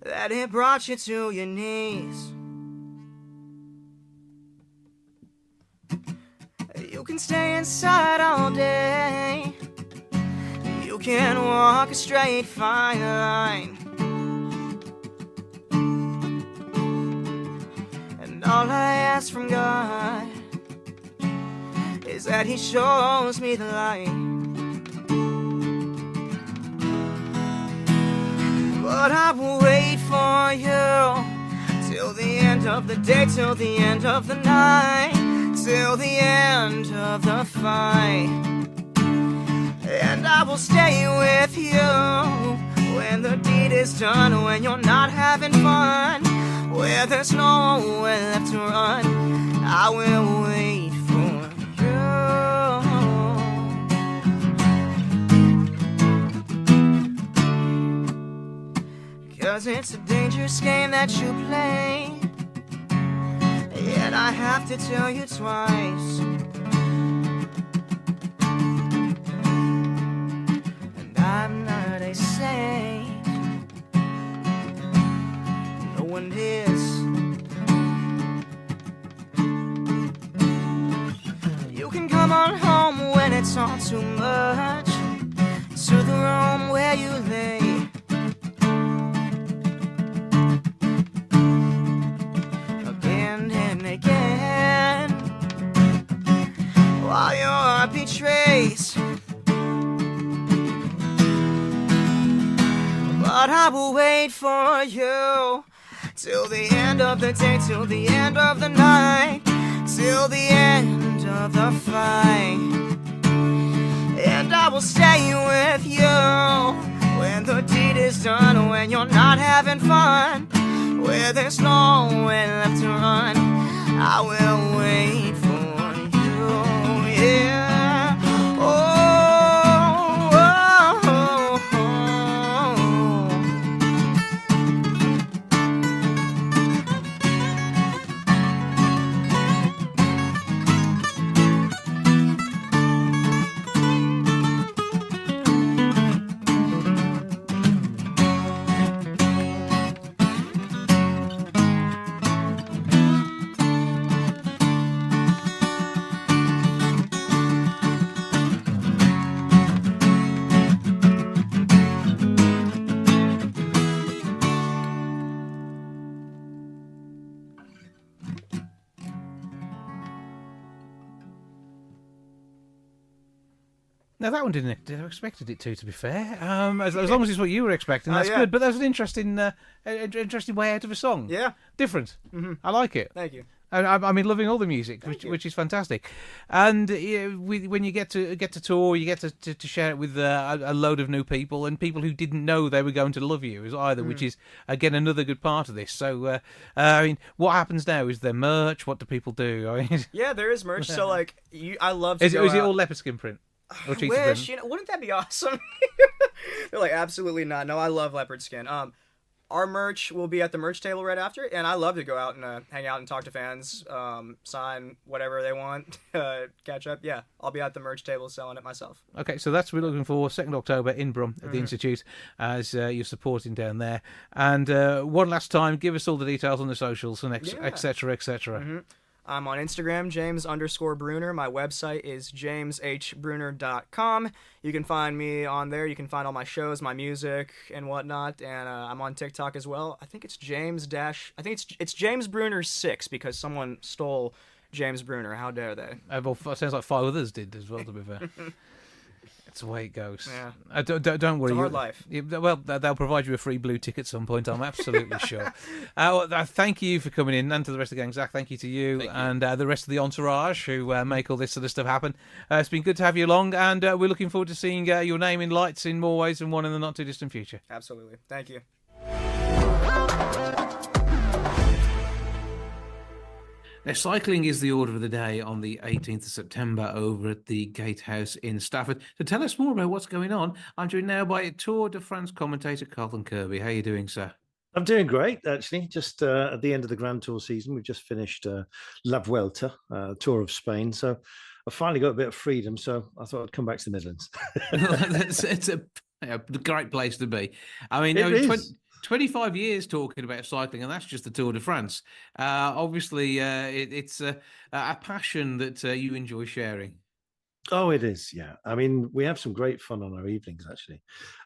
that it brought you to your knees. You can stay inside all day, you can walk a straight fine line. All I ask from God is that He shows me the light. But I will wait for you till the end of the day, till the end of the night, till the end of the fight. And I will stay with you when the deed is done, when you're not having fun, where there's nowhere left to run. I will wait for you. 'Cause it's a dangerous game that you play, yet I have to tell you twice. And I'm not a saint, no one is. You can come on home when it's all too much, to the room where you lay. Again and again, while your heart betrays. But I will wait for you till the end of the day, till the end of the night, till the end of the fight. And I I will stay with you when the deed is done, when you're not having fun, where there's nowhere left to run. I will wait for you, yeah. Oh, oh, oh, Now that one didn't I expected it to be fair. As long as it's what you were expecting, that's good. But that's an interesting way out of a song. Yeah, different. I like it. Thank you. I'm loving all the music, which is fantastic. And when you get to tour, you get to share it with a load of new people and people who didn't know they were going to love you either, which is again another good part of this. So I mean, what happens now? Is there merch? What do people do? I mean, yeah, there is merch. So like, I love to is it all leopard skin print? I wish, wouldn't that be awesome? They're like, absolutely not. No, I love leopard skin. Our merch will be at the merch table right after, and I love to go out and hang out and talk to fans, sign whatever they want, catch up. Yeah, I'll be at the merch table selling it myself. Okay, so that's what we're looking for, 2nd October in Brum at the Institute, as you're supporting down there. And one last time, give us all the details on the socials and etc. etc. I'm on Instagram, James_Bruner. My website is jameshbruner.com. You can find me on there. You can find all my shows, my music, and whatnot. And I'm on TikTok as well. I think it's it's James Bruner 6 because someone stole James Bruner. How dare they? Well, sounds like 5 others did as well, to be fair. It's the way it goes. Yeah. Don't worry. It's a hard life. Well, they'll provide you a free blue tick at some point, I'm absolutely sure. Thank you for coming in, and to the rest of the gang. Zach, thank you to you, and the rest of the entourage who make all this sort of stuff happen. It's been good to have you along, and we're looking forward to seeing your name in lights in more ways than one in the not-too-distant future. Absolutely. Thank you. Now, cycling is the order of the day on the 18th of September over at the Gatehouse in Stafford. To tell us more about what's going on, I'm joined now by Tour de France commentator Carlton Kirby. How are you doing, sir? I'm doing great, actually. Just at the end of the Grand Tour season, we've just finished La Vuelta, Tour of Spain. So I finally got a bit of freedom, so I thought I'd come back to the Midlands. It's a great place to be. I mean, it is. 25 years talking about cycling, and that's just the Tour de France. Obviously, it's a passion that you enjoy sharing. Oh, it is, yeah. I mean, we have some great fun on our evenings, actually.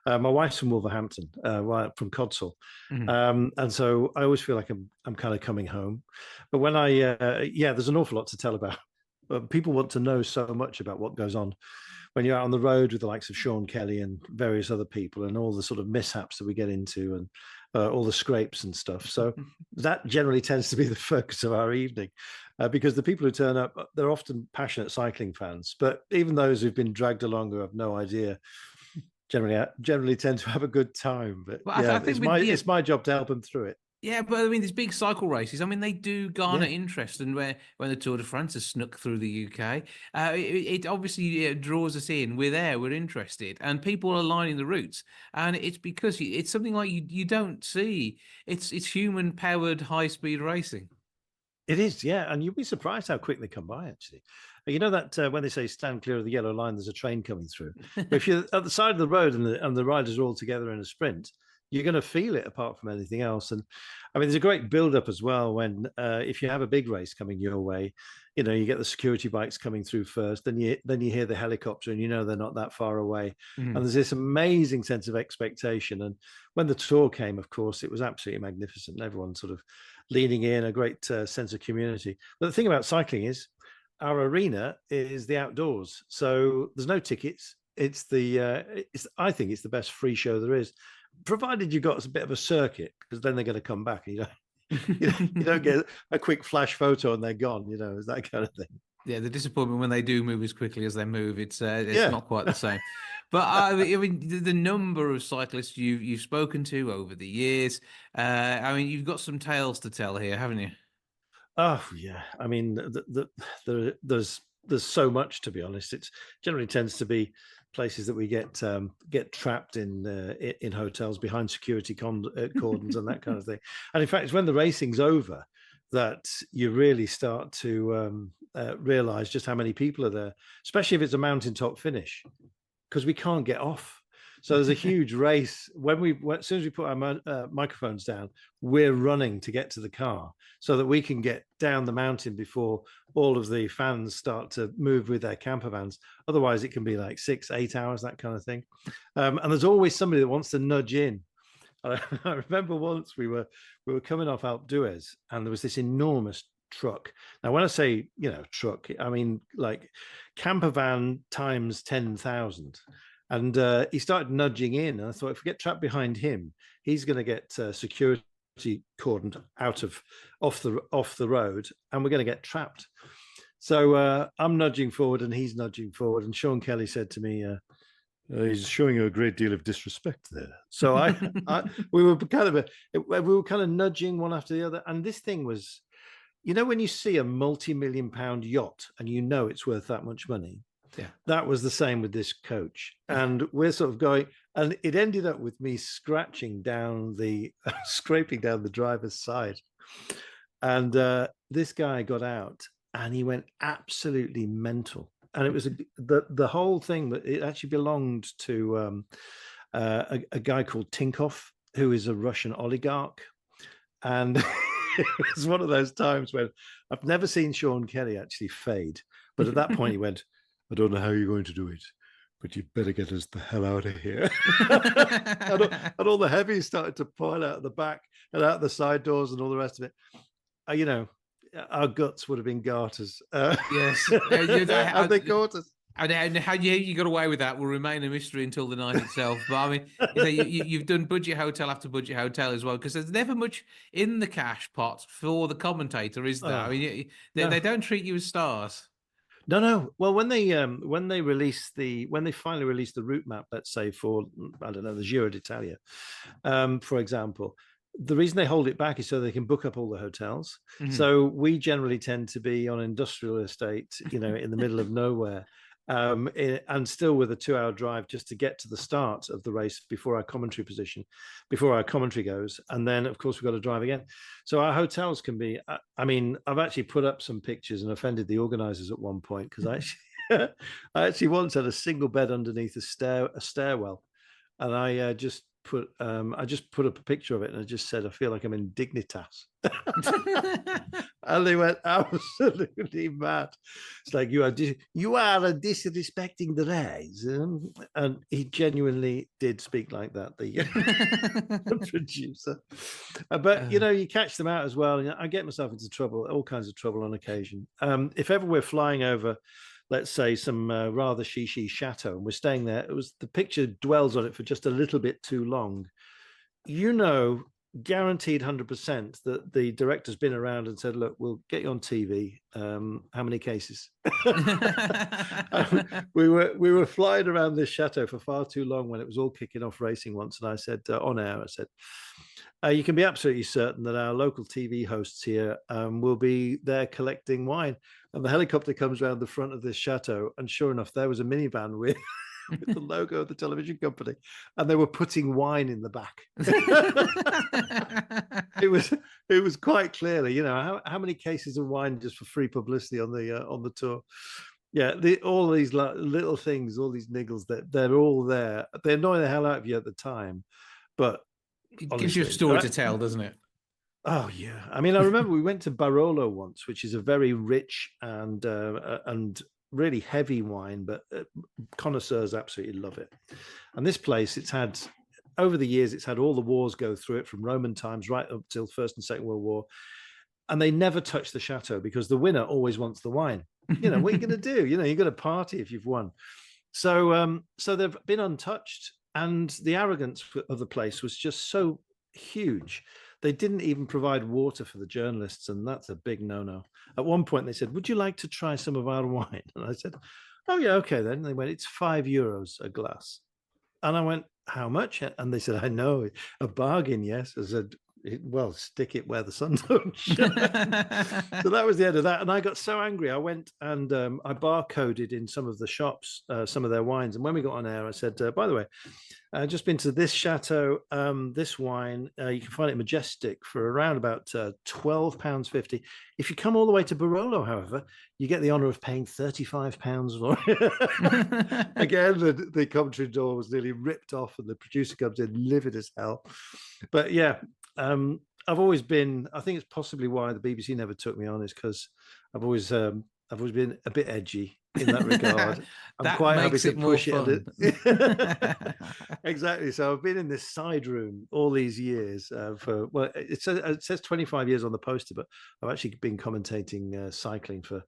My wife's from Wolverhampton, from Codsall. And so I always feel like I'm kind of coming home. But when there's an awful lot to tell about. People want to know so much about what goes on when you're out on the road with the likes of Sean Kelly and various other people and all the sort of mishaps that we get into and all the scrapes and stuff. So that generally tends to be the focus of our evening because the people who turn up, they're often passionate cycling fans, but even those who've been dragged along who have no idea generally tend to have a good time. But I think it's my job to help them through it. Yeah, but I mean, these big cycle races, I mean, they do garner interest. And when the Tour de France has snuck through the UK, it obviously draws us in. We're there, we're interested. And people are lining the routes. And it's because it's something like you don't see. It's human-powered high-speed racing. It is, yeah. And you'll be surprised how quick they come by, actually. You know that when they say stand clear of the yellow line, there's a train coming through. But if you're at the side of the road and the riders are all together in a sprint, you're going to feel it apart from anything else. And I mean, there's a great build-up as well when if you have a big race coming your way, you know, you get the security bikes coming through first, then you hear the helicopter and you know they're not that far away. And there's this amazing sense of expectation. And when the Tour came, of course, it was absolutely magnificent. Everyone sort of leaning in, a great sense of community. But the thing about cycling is our arena is the outdoors. So there's no tickets. I think it's the best free show there is. Provided you've got a bit of a circuit, because then they're going to come back and you don't get a quick flash photo and they're gone, it's that kind of thing. Yeah, the disappointment when they do move as quickly as they move, it's not quite the same. But I mean, the number of cyclists you've spoken to over the years, I mean, you've got some tales to tell here, haven't you? Oh yeah, I mean, there's so much, to be honest. It generally tends to be places that we get trapped in hotels behind security cordons and that kind of thing. And in fact, it's when the racing's over that you really start to realize just how many people are there, especially if it's a mountaintop finish, because we can't get off. So there's a huge race. As soon as we put our microphones down, we're running to get to the car so that we can get down the mountain before all of the fans start to move with their camper vans. Otherwise, it can be like 6-8 hours, that kind of thing. And there's always somebody that wants to nudge in. I remember once we were coming off Alpe d'Huez, and there was this enormous truck. Now, when I say truck, I mean like camper van times 10,000. And he started nudging in, and I thought, if we get trapped behind him, he's going to get security cordoned off the road, and we're going to get trapped. So I'm nudging forward, and he's nudging forward. And Sean Kelly said to me, "He's showing you a great deal of disrespect there." So we were kind of nudging one after the other, and this thing was, when you see a multi-million-pound yacht and it's worth that much money. Yeah, that was the same with this coach, and we're sort of going, and it ended up with me scraping down the driver's side, and this guy got out, and he went absolutely mental, and it was the whole thing that it actually belonged to a guy called Tinkoff, who is a Russian oligarch, and it was one of those times when I've never seen Sean Kelly actually fade, but at that point he went, "I don't know how you're going to do it, but you better get us the hell out of here." and all the heavies started to pile out of the back and out the side doors and all the rest of it. Our guts would have been garters. Yes. And they caught us. And how you got away with that will remain a mystery until the night itself. But I mean, you've done budget hotel after budget hotel as well, because there's never much in the cash pot for the commentator, is there? I mean, they don't treat you as stars. No. Well, when they finally released the route map, let's say for, I don't know, the Giro d'Italia, for example, the reason they hold it back is so they can book up all the hotels. Mm-hmm. So we generally tend to be on industrial estate, in the middle of nowhere. And still with a 2-hour drive just to get to the start of the race before our commentary goes. And then, of course, we've got to drive again. So our hotels can be, I've actually put up some pictures and offended the organizers at one point, because I actually once had a single bed underneath a stairwell. And I just put up a picture of it, and I just said, "I feel like I'm in Dignitas." And they went absolutely mad. It's like, you are disrespecting the race. And he genuinely did speak like that, the producer. But you catch them out as well. I get myself into trouble, all kinds of trouble on occasion. If ever we're flying over, let's say, some rather shishi chateau, and we're staying there, the picture dwells on it for just a little bit too long, guaranteed 100% that the director's been around and said, "Look, we'll get you on TV. How many cases?" we were flying around this chateau for far too long when it was all kicking off racing once, and I said on air, "You can be absolutely certain that our local TV hosts here will be there collecting wine." And the helicopter comes around the front of this chateau, and sure enough, there was a minivan with the logo of the television company, and they were putting wine in the back. It was quite clearly, how many cases of wine just for free publicity on the tour. Yeah, all these little things, all these niggles, that they're all there. They annoy the hell out of you at the time, but it gives you a story to tell, doesn't it? Oh yeah, I remember we went to Barolo once, which is a very rich and really heavy wine, but connoisseurs absolutely love it. And this place, over the years, it's had all the wars go through it, from Roman times right up till First and Second World War, and they never touch the chateau because the winner always wants the wine. What are you going to do? You've got to party if you've won. So they've been untouched, and the arrogance of the place was just so huge. They didn't even provide water for the journalists, and that's a big no-no. At one point, they said, "Would you like to try some of our wine?" And I said, "Oh yeah, okay then." And they went, "It's €5 a glass," and I went, "How much?" And they said, "I know, a bargain." Yes, I said, "Well, stick it where the sun don't shine." So that was the end of that. And I got so angry. I went and I barcoded in some of the shops some of their wines. And when we got on air, I said, "By the way, I've just been to this chateau. This wine, you can find it Majestic for around about £12.50. If you come all the way to Barolo, however, you get the honour of paying £35 for it." Again, the commentary door was nearly ripped off, and the producer comes in livid as hell. But yeah, I've always been. I think it's possibly why the BBC never took me on, is because I've always been a bit edgy in that regard. I'm That quite happy makes to it more push fun. it. Exactly. So I've been in this side room all these years well, it says 25 years on the poster, but I've actually been commentating cycling for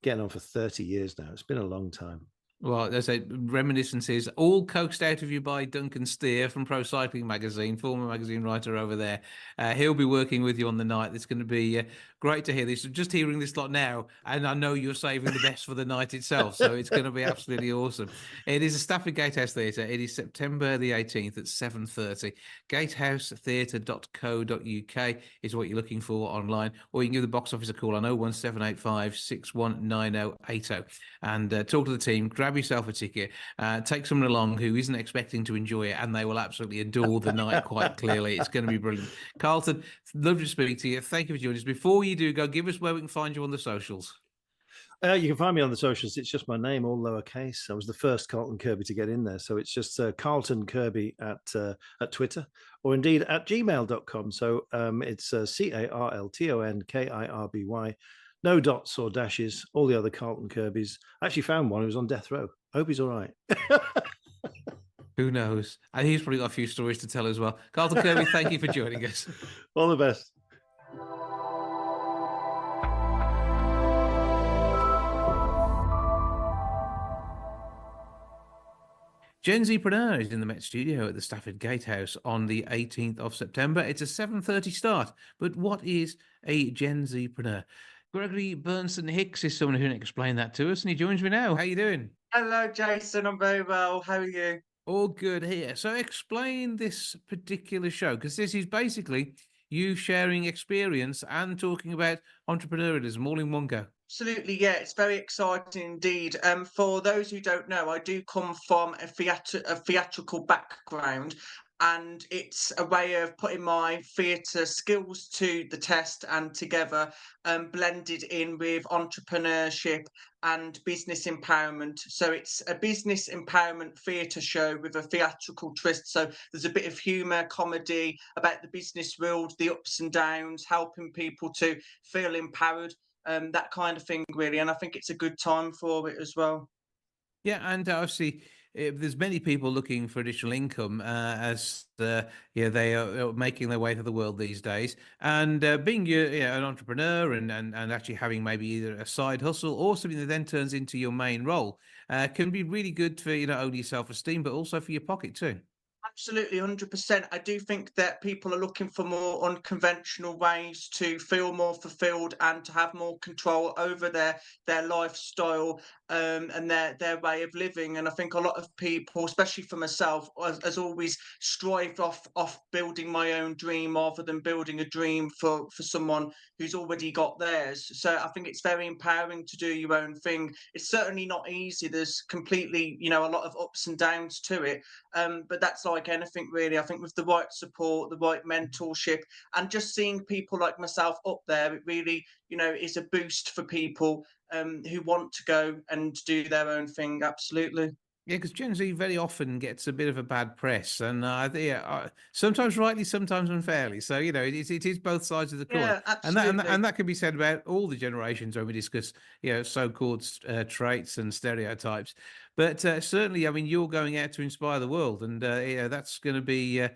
getting on for 30 years now. It's been a long time. Well, as I say, reminiscences all coaxed out of you by Duncan Steer from Pro Cycling Magazine, former magazine writer over there. He'll be working with you on the night. It's going to be great to hear this. Just hearing this lot now, and I know you're saving the best for the night itself, so it's going to be absolutely awesome. It is a Stafford Gatehouse Theatre. It is September the 18th at 7:30. Gatehousetheatre.co.uk is what you're looking for online, or you can give the box office a call on 01785 619080 and talk to the team. Grab yourself a ticket, take someone along who isn't expecting to enjoy it, and they will absolutely adore the night quite clearly. It's going to be brilliant. Carlton, lovely to speak to you. Thank you for joining us. Before you do go, give us where we can find you on the socials. You can find me on the socials. It's just my name, all lowercase. I was the first Carlton Kirby to get in there. So it's just Carlton Kirby at Twitter, or indeed at gmail.com. So it's CarltonKirby. No dots or dashes. All the other Carlton Kirbys. I actually found one who was on death row. Hope he's all right. Who knows? And he's probably got a few stories to tell as well. Carlton Kirby, thank you for joining us. All the best. GenZpreneur is in the Met studio at the Stafford Gatehouse on the 18th of September. It's a 7:30 start. But what is a GenZpreneur? Gregory Burnson Hicks is someone who can explain that to us, and he joins me now. How you doing? Hello, Jason. I'm very well. How are you? All good here. So explain this particular show, because this is basically you sharing experience and talking about entrepreneurialism all in one go. Absolutely, yeah. It's very exciting indeed. For those who don't know, I do come from a theatrical background, and it's a way of putting my theatre skills to the test and together, blended in with entrepreneurship and business empowerment. So it's a business empowerment theatre show with a theatrical twist. So there's a bit of humour, comedy about the business world, the ups and downs, helping people to feel empowered, that kind of thing, really. And I think it's a good time for it as well. Yeah, and obviously there's many people looking for additional income as they are making their way through the world these days. And being an entrepreneur and actually having maybe either a side hustle or something that then turns into your main role can be really good for not only self-esteem but also for your pocket too. Absolutely, 100%. I do think that people are looking for more unconventional ways to feel more fulfilled and to have more control over their lifestyle, and their way of living. And I think a lot of people, especially for myself, has always strived off building my own dream rather than building a dream for someone who's already got theirs. So I think it's very empowering to do your own thing. It's certainly not easy. There's completely, a lot of ups and downs to it. But that's like anything, really. I think with the right support, the right mentorship, and just seeing people like myself up there, it really, is a boost for people who want to go and do their own thing. Absolutely. Yeah, because Gen Z very often gets a bit of a bad press, and sometimes rightly, sometimes unfairly. So it is both sides of the coin, Yeah, absolutely. and that can be said about all the generations when we discuss so-called traits and stereotypes. But certainly, I mean, you're going out to inspire the world, and that's going to be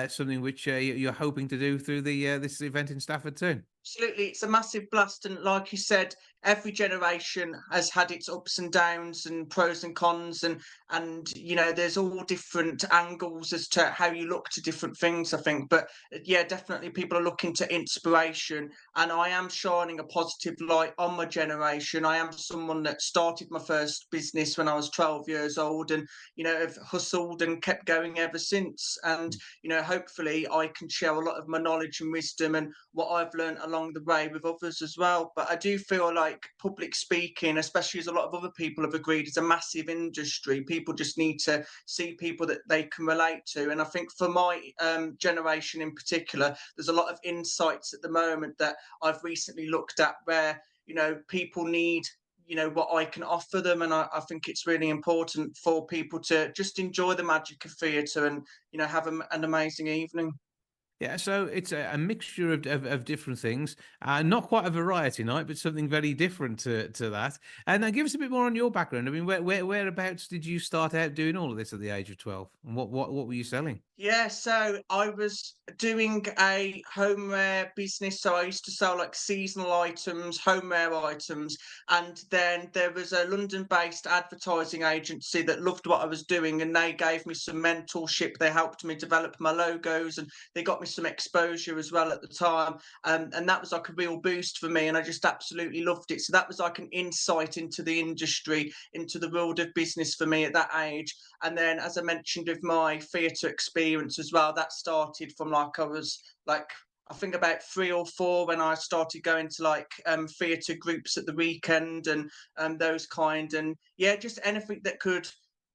something which you're hoping to do through this event in Stafford too. Absolutely, it's a massive blast, and like you said, every generation has had its ups and downs and pros and cons, and there's all different angles as to how you look to different things, I think. But yeah, definitely people are looking to inspiration, and I am shining a positive light on my generation. I am someone that started my first business when I was 12 years old, and have hustled and kept going ever since. And hopefully I can share a lot of my knowledge and wisdom and what I've learned along the way with others as well. But I do feel like public speaking, especially as a lot of other people have agreed, is a massive industry. People just need to see people that they can relate to. And I think for my generation in particular, there's a lot of insights at the moment that I've recently looked at where people need what I can offer them. And I think it's really important for people to just enjoy the magic of theatre and have an amazing evening. Yeah, so it's a mixture of different things. Not quite a variety night, but something very different to that. And now give us a bit more on your background. I mean, whereabouts did you start out doing all of this at the age of 12? And what were you selling? Yeah, so I was doing a homeware business. So I used to sell like seasonal items, homeware items. And then there was a London-based advertising agency that loved what I was doing, and they gave me some mentorship. They helped me develop my logos, and they got me some exposure as well at the time. And that was like a real boost for me, and I just absolutely loved it. So that was like an insight into the industry, into the world of business for me at that age. And then, as I mentioned, with my theatre experience as well, that started from like I was like, I think about 3 or 4 when I started going to like theatre groups at the weekend and those kind. And yeah, just anything that could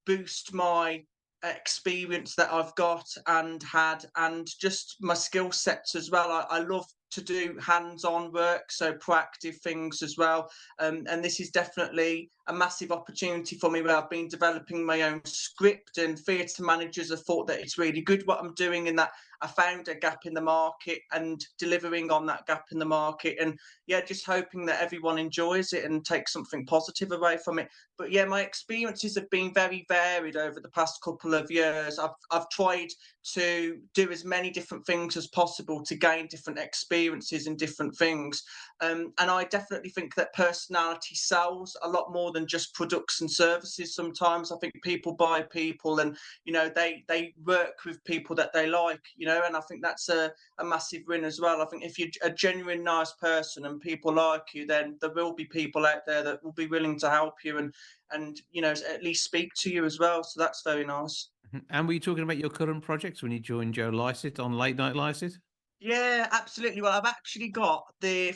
boost my experience that I've got and had, and just my skill sets as well. I love to do hands-on work, so proactive things as well. And this is definitely a massive opportunity for me where I've been developing my own script, and theatre managers have thought that it's really good what I'm doing, and that I found a gap in the market and delivering on that gap in the market. And yeah, just hoping that everyone enjoys it and takes something positive away from it. But yeah, my experiences have been very varied over the past couple of years. I've tried to do as many different things as possible to gain different experiences in different things. And I definitely think that personality sells a lot more than just products and services. Sometimes I think people buy people, and they work with people that they like, and I think that's a massive win as well. I think if you're a genuine nice person and people like you, then there will be people out there that will be willing to help you and at least speak to you as well. So that's very nice. And were you talking about your current projects when you joined Joe Lycett on Late Night Lycett? Yeah, absolutely. Well, I've actually got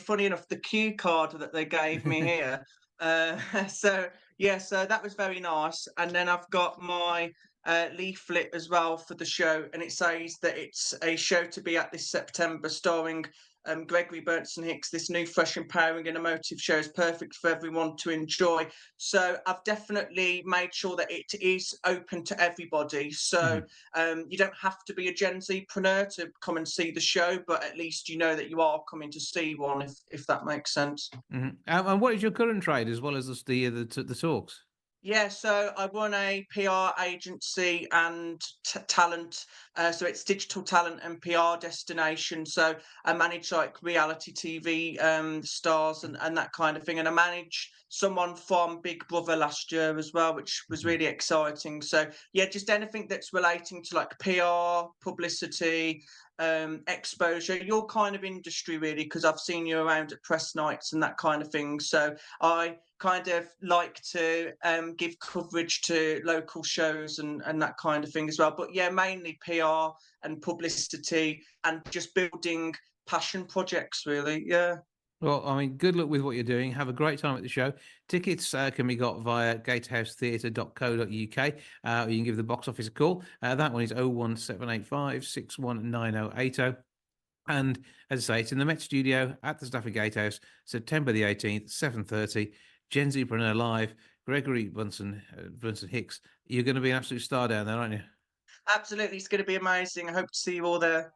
funny enough, the cue card that they gave me here. So yeah, so that was very nice. And then I've got my leaflet as well for the show, and it says that it's a show to be at this September, starring Gregory Bernson Hicks. This new, fresh, empowering and emotive show is perfect for everyone to enjoy. So I've definitely made sure that it is open to everybody. So you don't have to be a GenZpreneur to come and see the show, but at least you know that you are coming to see one, if that makes sense. And what is your current trade as well as the talks? Yeah, so I run a PR agency and talent. So it's digital talent and PR destination. So I manage like reality TV stars and that kind of thing. And I manage someone from Big Brother last year as well, which was really exciting. So yeah, just anything that's relating to like PR, publicity, exposure, your kind of industry really, because I've seen you around at press nights and that kind of thing. So I kind of like to give coverage to local shows and that kind of thing as well. But yeah, mainly PR and publicity and just building passion projects really. Yeah. Well, I mean, good luck with what you're doing. Have a great time at the show. Tickets can be got via gatehousetheatre.co.uk. Or you can give the box office a call. That one is 01785 619080. And as I say, it's in the Met Studio at the Stafford Gatehouse, September the 18th, 7:30. GenZpreneur live. Gregory Bunsen Hicks. You're going to be an absolute star down there, aren't you? Absolutely. It's going to be amazing. I hope to see you all there.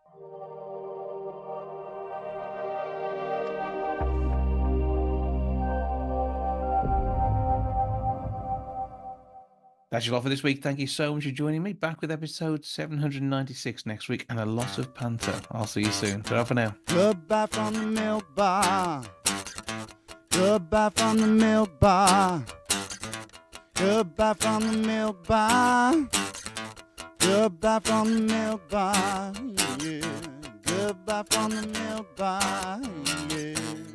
That's your lot for this week. Thank you so much for joining me. Back with episode 796 next week and a lot of Panther. I'll see you soon. Ta-ra for now. Goodbye from the milk bar. Goodbye from the milk bar. Goodbye from the milk bar. Goodbye from the milk bar. Yeah. Goodbye from the milk bar. Yeah.